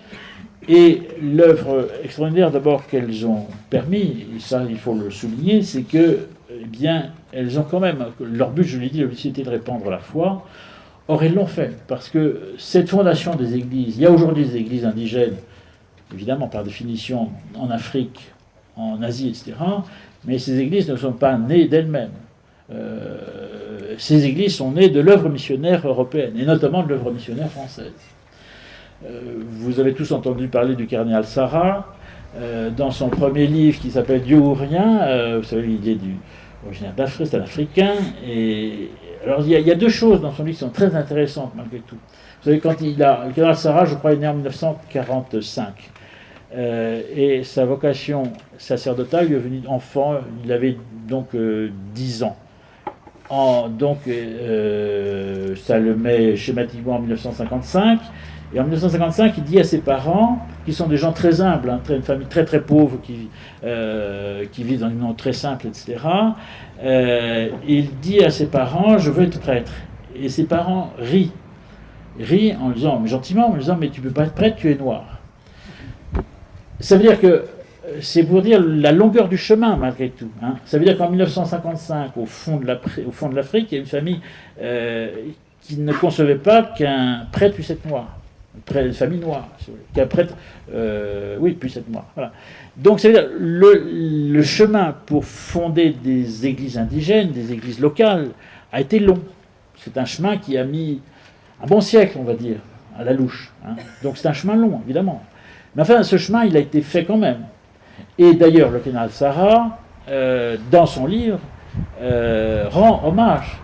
et l'œuvre extraordinaire d'abord qu'elles ont permis, et ça il faut le souligner, c'est que eh bien, elles ont quand même, leur but, je l'ai dit, c'était de répandre la foi. Or, elles l'ont fait, parce que cette fondation des églises, il y a aujourd'hui des églises indigènes, évidemment, par définition, en Afrique, en Asie, etc., mais ces églises ne sont pas nées d'elles-mêmes. Ces églises sont nées de l'œuvre missionnaire européenne, et notamment de l'œuvre missionnaire française. Vous avez tous entendu parler du cardinal Sarah, dans son premier livre qui s'appelle Dieu ou rien, vous savez, l'idée originaire d'Afrique, c'est un Africain. Et alors il y a deux choses dans son livre qui sont très intéressantes malgré tout. Vous savez, le cardinal Sarah, je crois, est né en 1945. Et sa vocation sacerdotale lui est venue enfant, il avait donc 10 ans. Donc ça le met schématiquement en 1955. Et en 1955, il dit à ses parents, qui sont des gens très humbles, une famille très très pauvre, qui vivent dans une maison très simple, etc. Il dit à ses parents, je veux être prêtre. Et ses parents rient en disant, mais gentiment, en disant, mais tu ne peux pas être prêtre, tu es noir. Ça veut dire que, c'est pour dire la longueur du chemin malgré tout. Hein. Ça veut dire qu'en 1955, au fond de l'Afrique, il y a une famille qui ne concevait pas qu'un prêtre puisse être noir. Une famille noire, qu'un prêtre puisse être noir. Voilà. Donc, c'est-à-dire le chemin pour fonder des églises indigènes, des églises locales, a été long. C'est un chemin qui a mis un bon siècle, on va dire, à la louche. Hein. Donc, c'est un chemin long, évidemment. Mais enfin, ce chemin, il a été fait quand même. Et d'ailleurs, le cardinal Sarah, dans son livre, rend hommage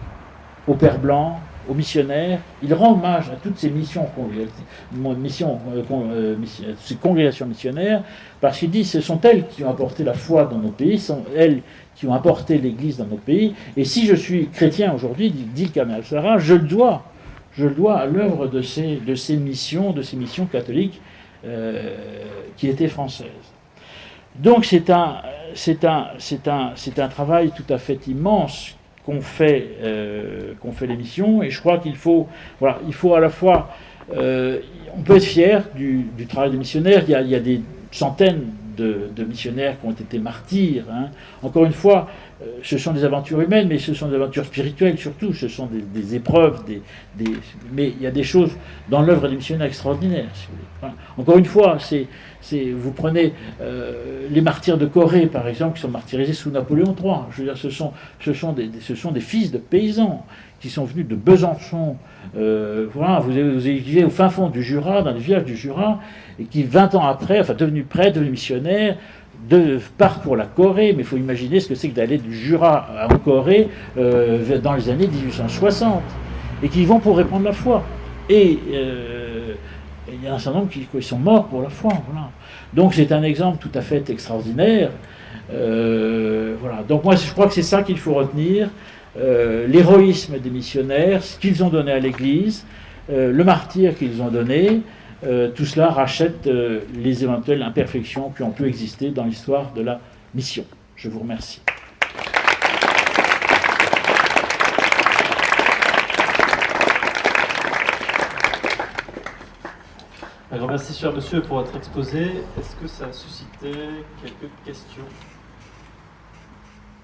aux Pères blancs, aux missionnaires, il rend hommage à toutes ces ces congrégations missionnaires, parce qu'il dit que ce sont elles qui ont apporté la foi dans nos pays, ce sont elles qui ont apporté l'Église dans nos pays, et si je suis chrétien aujourd'hui, dit Kamel Sarah, je le dois à l'œuvre de ces missions catholiques qui étaient françaises. Donc c'est un travail tout à fait immense qu'on fait l'émission, et je crois qu'il faut à la fois, on peut être fier du travail des missionnaires. Il y a des centaines de missionnaires qui ont été martyrs. Hein. Encore une fois, ce sont des aventures humaines, mais ce sont des aventures spirituelles surtout. Ce sont des épreuves, mais il y a des choses dans l'œuvre des missionnaires extraordinaires. Si vous voulez. Voilà. Encore une fois, vous prenez les martyrs de Corée, par exemple, qui sont martyrisés sous Napoléon III. Je veux dire, ce sont des fils de paysans qui sont venus de Besançon. Voilà, vous vivez au fin fond du Jura, dans les villages du Jura, et qui, 20 ans après, devenus prêtres, devenus missionnaires, partent pour la Corée. Mais il faut imaginer ce que c'est que d'aller du Jura en Corée dans les années 1860, et qui vont pour répandre la foi. Et il y a un certain nombre qui sont morts pour la foi. Voilà. Donc c'est un exemple tout à fait extraordinaire. Voilà. Donc moi je crois que c'est ça qu'il faut retenir. L'héroïsme des missionnaires, ce qu'ils ont donné à l'Église, le martyre qu'ils ont donné, tout cela rachète les éventuelles imperfections qui ont pu exister dans l'histoire de la mission. Je vous remercie. Un grand merci, cher monsieur, pour votre exposé. Est-ce que ça a suscité quelques questions?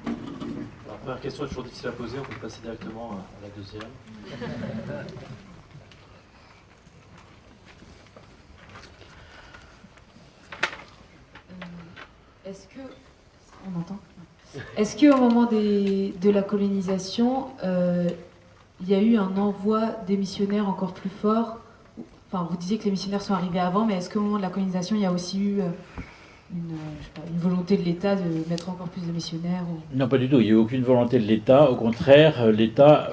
La première question est toujours difficile à poser, on peut passer directement à la deuxième. On entend? Est-ce qu'au moment de la colonisation, il y a eu un envoi des missionnaires encore plus fort? Enfin, vous disiez que les missionnaires sont arrivés avant, mais est-ce qu'au moment de la colonisation, il y a aussi eu une volonté de l'État de mettre encore plus de missionnaires Non, pas du tout. Il n'y a eu aucune volonté de l'État. Au contraire, l'État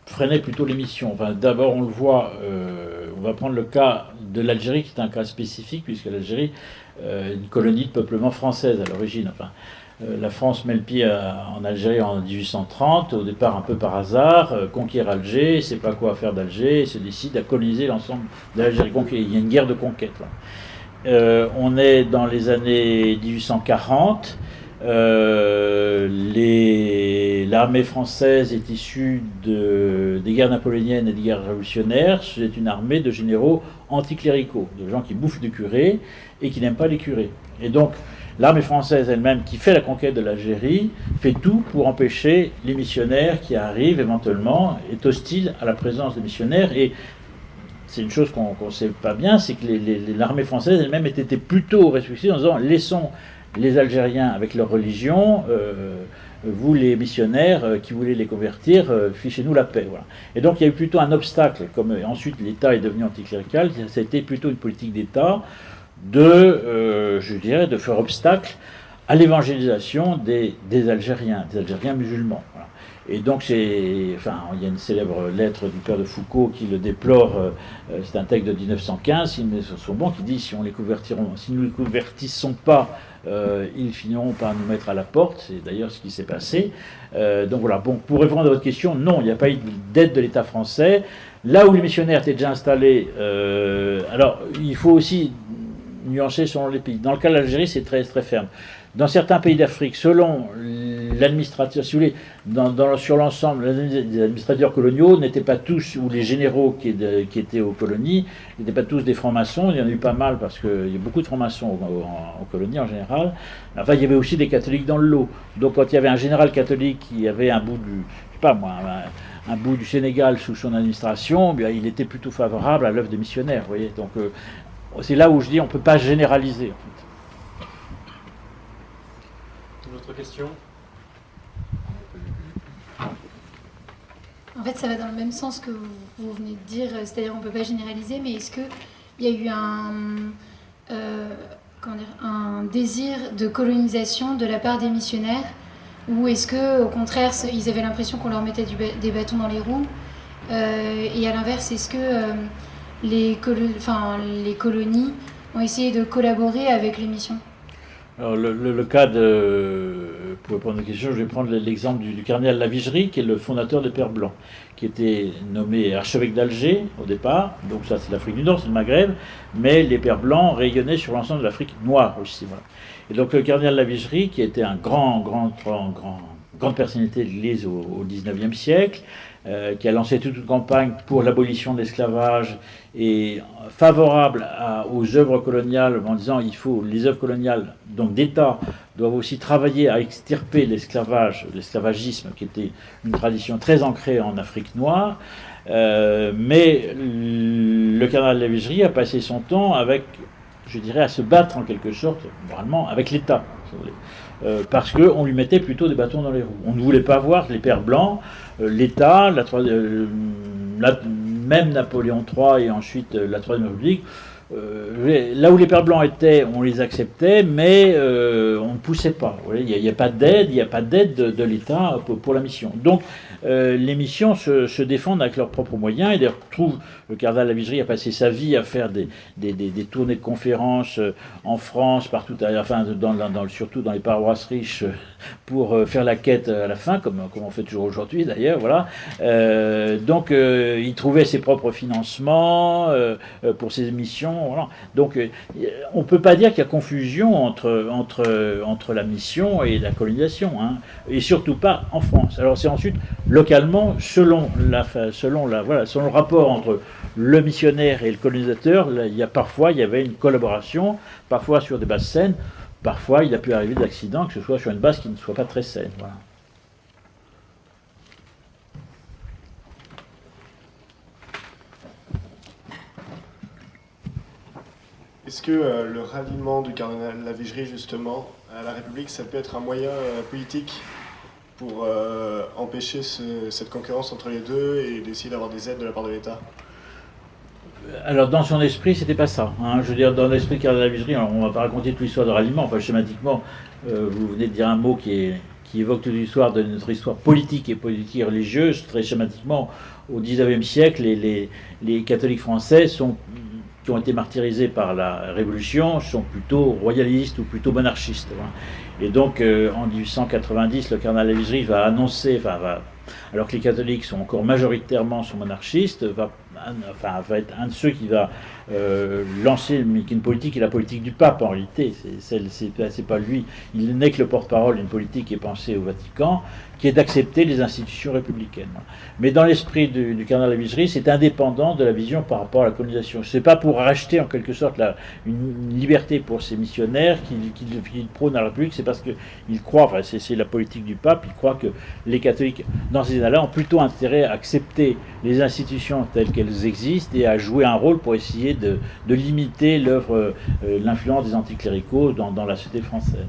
freinait plutôt les missions. Enfin, d'abord, on le voit, on va prendre le cas de l'Algérie, qui est un cas spécifique, puisque l'Algérie est une colonie de peuplement française à l'origine. Enfin, la France met le pied en Algérie en 1830, au départ un peu par hasard, conquiert Alger, ne sait pas quoi faire d'Alger, et se décide à coloniser l'ensemble de l'Algérie. Il y a une guerre de conquête. Là. On est dans les années 1840. L'armée française est issue des guerres napoléoniennes et des guerres révolutionnaires. C'est une armée de généraux anticléricaux, de gens qui bouffent du curé et qui n'aiment pas les curés. Et donc, l'armée française elle-même, qui fait la conquête de l'Algérie, fait tout pour empêcher les missionnaires qui arrivent éventuellement, est hostile à la présence des missionnaires. Et c'est une chose qu'on ne sait pas bien, c'est que l'armée française elle-même était plutôt réflexive en disant « laissons les Algériens avec leur religion, vous les missionnaires qui voulez les convertir, fichez-nous la paix. » Voilà. Et donc il y a eu plutôt un obstacle, comme ensuite l'État est devenu anticlérical, ça a été plutôt une politique d'État je dirais, de faire obstacle à l'évangélisation des Algériens musulmans. Voilà. Et donc il y a une célèbre lettre du père de Foucault qui le déplore, c'est un texte de 1915, mais sur son banc, qui dit si nous les convertissons pas, ils finiront par nous mettre à la porte. C'est d'ailleurs ce qui s'est passé. Donc voilà, bon, pour répondre à votre question, non, il n'y a pas eu d'aide de l'État français. Là où les missionnaires étaient déjà installés, alors il faut aussi nuancer selon les pays. Dans le cas de l'Algérie, c'est très, très ferme. Dans certains pays d'Afrique, selon l'administrateur, si vous voulez, sur l'ensemble, les administrateurs coloniaux n'étaient pas tous, ou les généraux qui étaient aux colonies, n'étaient pas tous des francs-maçons. Il y en a eu pas mal, parce qu'il y a beaucoup de francs-maçons aux colonies en général. Enfin, il y avait aussi des catholiques dans le lot. Donc quand il y avait un général catholique qui avait un bout un bout du Sénégal sous son administration, bien, il était plutôt favorable à l'œuvre des missionnaires. Vous voyez. Donc c'est là où je dis on ne peut pas généraliser. En fait. Une autre question? En fait, ça va dans le même sens que vous venez de dire, c'est-à-dire on ne peut pas généraliser, mais est-ce qu'il y a eu un désir de colonisation de la part des missionnaires, ou est-ce qu'au contraire, ils avaient l'impression qu'on leur mettait des bâtons dans les roues Et à l'inverse, est-ce que les colonies ont essayé de collaborer avec les missions? Alors, le cas de. Pour répondre à la question, je vais prendre l'exemple du cardinal Lavigerie, qui est le fondateur des Pères Blancs, qui était nommé archevêque d'Alger au départ, donc ça c'est l'Afrique du Nord, c'est le Maghreb, mais les Pères Blancs rayonnaient sur l'ensemble de l'Afrique noire aussi. Voilà. Et donc le cardinal Lavigerie, qui était un grande personnalité de l'Église au XIXe siècle, qui a lancé toute une campagne pour l'abolition de l'esclavage et favorable aux œuvres coloniales en disant il faut les œuvres coloniales donc d'État doivent aussi travailler à extirper l'esclavagisme qui était une tradition très ancrée en Afrique noire. Mais le cardinal Lavigerie a passé son temps avec, je dirais, à se battre en quelque sorte, moralement, avec l'État. Parce qu'on lui mettait plutôt des bâtons dans les roues. On ne voulait pas voir les Pères Blancs, l'État, même Napoléon III et ensuite la Troisième République. Là où les Pères Blancs étaient, on les acceptait, mais on ne poussait pas. Il n'y a pas d'aide de l'État pour la mission. Donc les missions se défendent avec leurs propres moyens. Et d'ailleurs, le cardinal Lavigerie a passé sa vie à faire des tournées de conférences en France, partout, enfin, surtout dans les paroisses riches, pour faire la quête à la fin, comme on fait toujours aujourd'hui d'ailleurs. Voilà. Donc il trouvait ses propres financements pour ses missions. Voilà. Donc on ne peut pas dire qu'il y a confusion entre la mission et la colonisation, hein, et surtout pas en France. Alors c'est ensuite localement, selon le rapport entre le missionnaire et le colonisateur, là, il y avait une collaboration, parfois sur des bases saines, parfois il a pu arriver d'accidents, que ce soit sur une base qui ne soit pas très saine. Voilà. Est-ce que le ralliement du cardinal Lavigerie, justement, à la République, ça peut être un moyen politique pour empêcher cette concurrence entre les deux et d'essayer d'avoir des aides de la part de l'État? Alors dans son esprit, c'était pas ça. Hein. Je veux dire, dans l'esprit de cardinal Lavigerie, on ne va pas raconter toute l'histoire de ralliement. Enfin, schématiquement, vous venez de dire un mot qui évoque toute l'histoire de notre histoire politique et religieuse. Très schématiquement, au XIXe siècle, les catholiques français qui ont été martyrisés par la Révolution sont plutôt royalistes ou plutôt monarchistes. Voilà. Et donc, en 1890, le cardinal Lavigerie va annoncer, alors que les catholiques sont encore majoritairement monarchistes, va être un de ceux qui va lancer une politique, qui est la politique du pape en réalité. C'est pas lui. Il n'est que le porte-parole d'une politique qui est pensée au Vatican, qui est d'accepter les institutions républicaines. Mais dans l'esprit du cardinal Lavigerie, c'est indépendant de la vision par rapport à la colonisation. C'est pas pour racheter en quelque sorte une liberté pour ces missionnaires qu'il prône à la République, c'est parce qu'il croit, c'est la politique du pape, il croit que les catholiques, dans ces états-là, ont plutôt intérêt à accepter les institutions telles qu'elles existent et à jouer un rôle pour essayer de limiter l'influence des anticléricaux dans la société française.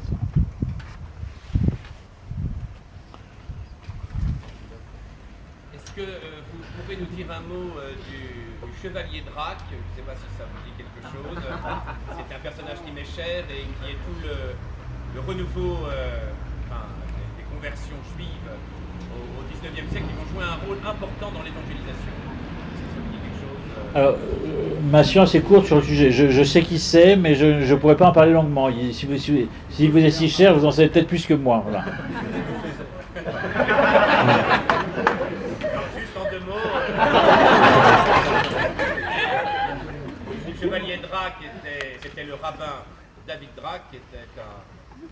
Est-ce que vous pouvez nous dire un mot du chevalier Drac? Je ne sais pas si ça vous dit quelque chose. C'est un personnage qui m'est cher et qui est tout le renouveau des conversions juives au XIXe siècle, qui vont jouer un rôle important dans l'évangélisation. Alors, ma science est courte sur le sujet. Je sais qui c'est, mais je ne pourrais pas en parler longuement. Si vous êtes si cher, vous en savez peut-être plus que moi. Voilà. Juste en 2 mots. Le chevalier Drac c'était le rabbin David Drac,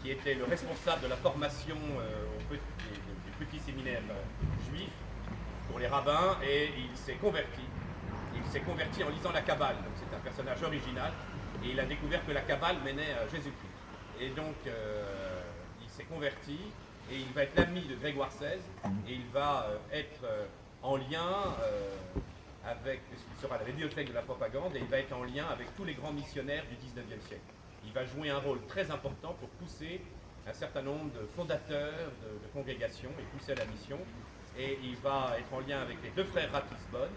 qui était le responsable de la formation du petit séminaire juif pour les rabbins, et il s'est converti. Il s'est converti en lisant la Kabbale, donc c'est un personnage original, et il a découvert que la Kabbale menait à Jésus-Christ. Et donc il s'est converti, et il va être l'ami de Grégoire XVI, et il va être en lien avec, puisqu'il sera la bibliothèque de la propagande, et il va être en lien avec tous les grands missionnaires du XIXe siècle. Il va jouer un rôle très important pour pousser un certain nombre de fondateurs de congrégations et pousser à la mission, et il va être en lien avec les 2 frères Ratisbonne,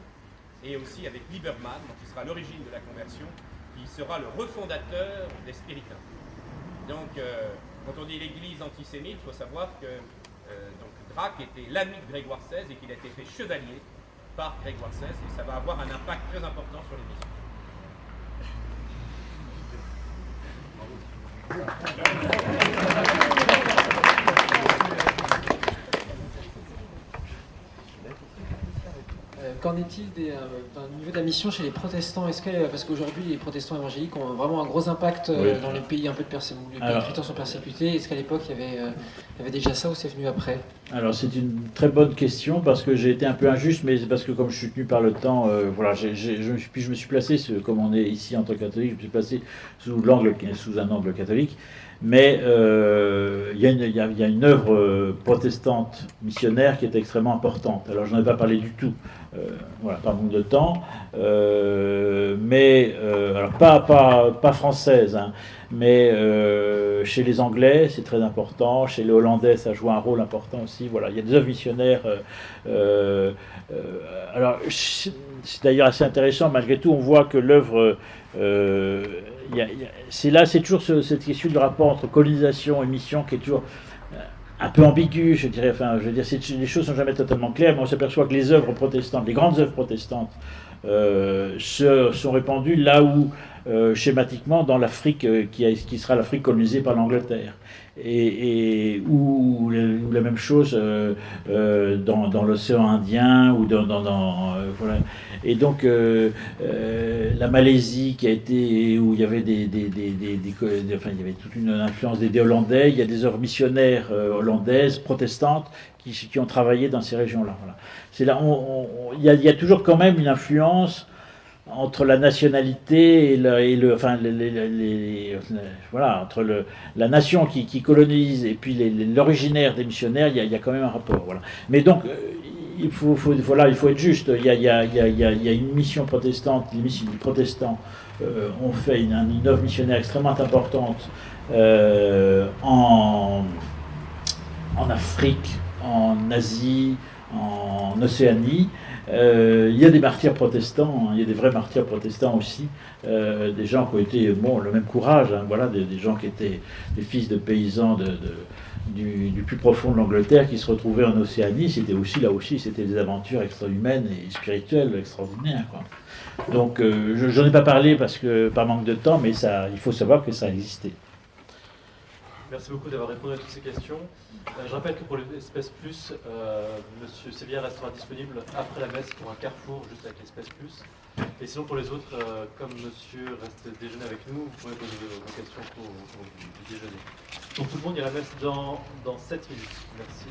et aussi avec Lieberman, qui sera à l'origine de la conversion, qui sera le refondateur des Spiritains. Donc, quand on dit l'église antisémite, il faut savoir que donc Drac était l'ami de Grégoire XVI et qu'il a été fait chevalier par Grégoire XVI, et ça va avoir un impact très important sur l'émission. Qu'en est-il au niveau de la mission chez les protestants? Parce qu'aujourd'hui, les protestants évangéliques ont vraiment un gros impact dans les pays un peu où les pays chrétiens sont persécutés. Est-ce qu'à l'époque, il y avait déjà ça ou c'est venu après? Alors c'est une très bonne question parce que j'ai été un peu injuste, mais c'est parce que comme je suis tenu par le temps, voilà, je me suis placé, comme on est ici entre catholiques, je me suis placé sous un angle catholique. Mais il y a une œuvre protestante missionnaire qui est extrêmement importante. Alors je n'en ai pas parlé du tout, voilà, par manque de temps, mais alors pas française, hein, mais chez les Anglais c'est très important, chez les Hollandais ça joue un rôle important aussi. Voilà, il y a des œuvres missionnaires. Alors c'est d'ailleurs assez intéressant, malgré tout on voit que l'œuvre c'est toujours cette question du rapport entre colonisation et mission qui est toujours un peu ambigu, je dirais. Enfin, je veux dire, les choses sont jamais totalement claires, mais on s'aperçoit que les œuvres protestantes, les grandes œuvres protestantes, sont répandues là où, schématiquement, dans l'Afrique qui sera l'Afrique colonisée par l'Angleterre. Ou la même chose dans l'océan Indien ou voilà. Et donc la Malaisie qui a été où il y avait enfin il y avait toute une influence des Hollandais. Il y a des œuvres missionnaires hollandaises protestantes qui ont travaillé dans ces régions-là. Voilà. C'est là il y a toujours quand même une influence entre la nationalité voilà, entre la nation qui colonise et puis l'originaire des missionnaires, il y a quand même un rapport. Voilà. Mais donc, il faut être juste. Il y a une mission protestante, les protestants ont fait une œuvre missionnaire extrêmement importante en Afrique, en Asie, en Océanie. Il y a des martyrs protestants, hein, il y a des vrais martyrs protestants aussi, des gens qui ont été, le même courage, hein, voilà, des gens qui étaient des fils de paysans du plus profond de l'Angleterre qui se retrouvaient en Océanie. C'était aussi, c'était des aventures extra-humaines et spirituelles extraordinaires, quoi. Donc, j'en ai pas parlé parce que par manque de temps, mais il faut savoir que ça a existé. Merci beaucoup d'avoir répondu à toutes ces questions. Je rappelle que pour l'Espèce Plus, Monsieur Sévillière restera disponible après la messe pour un carrefour juste avec l'Espèce Plus. Et sinon pour les autres, comme Monsieur reste déjeuner avec nous, vous pouvez poser vos questions pour déjeuner. Donc tout le monde, il y a la messe dans 7 minutes. Merci.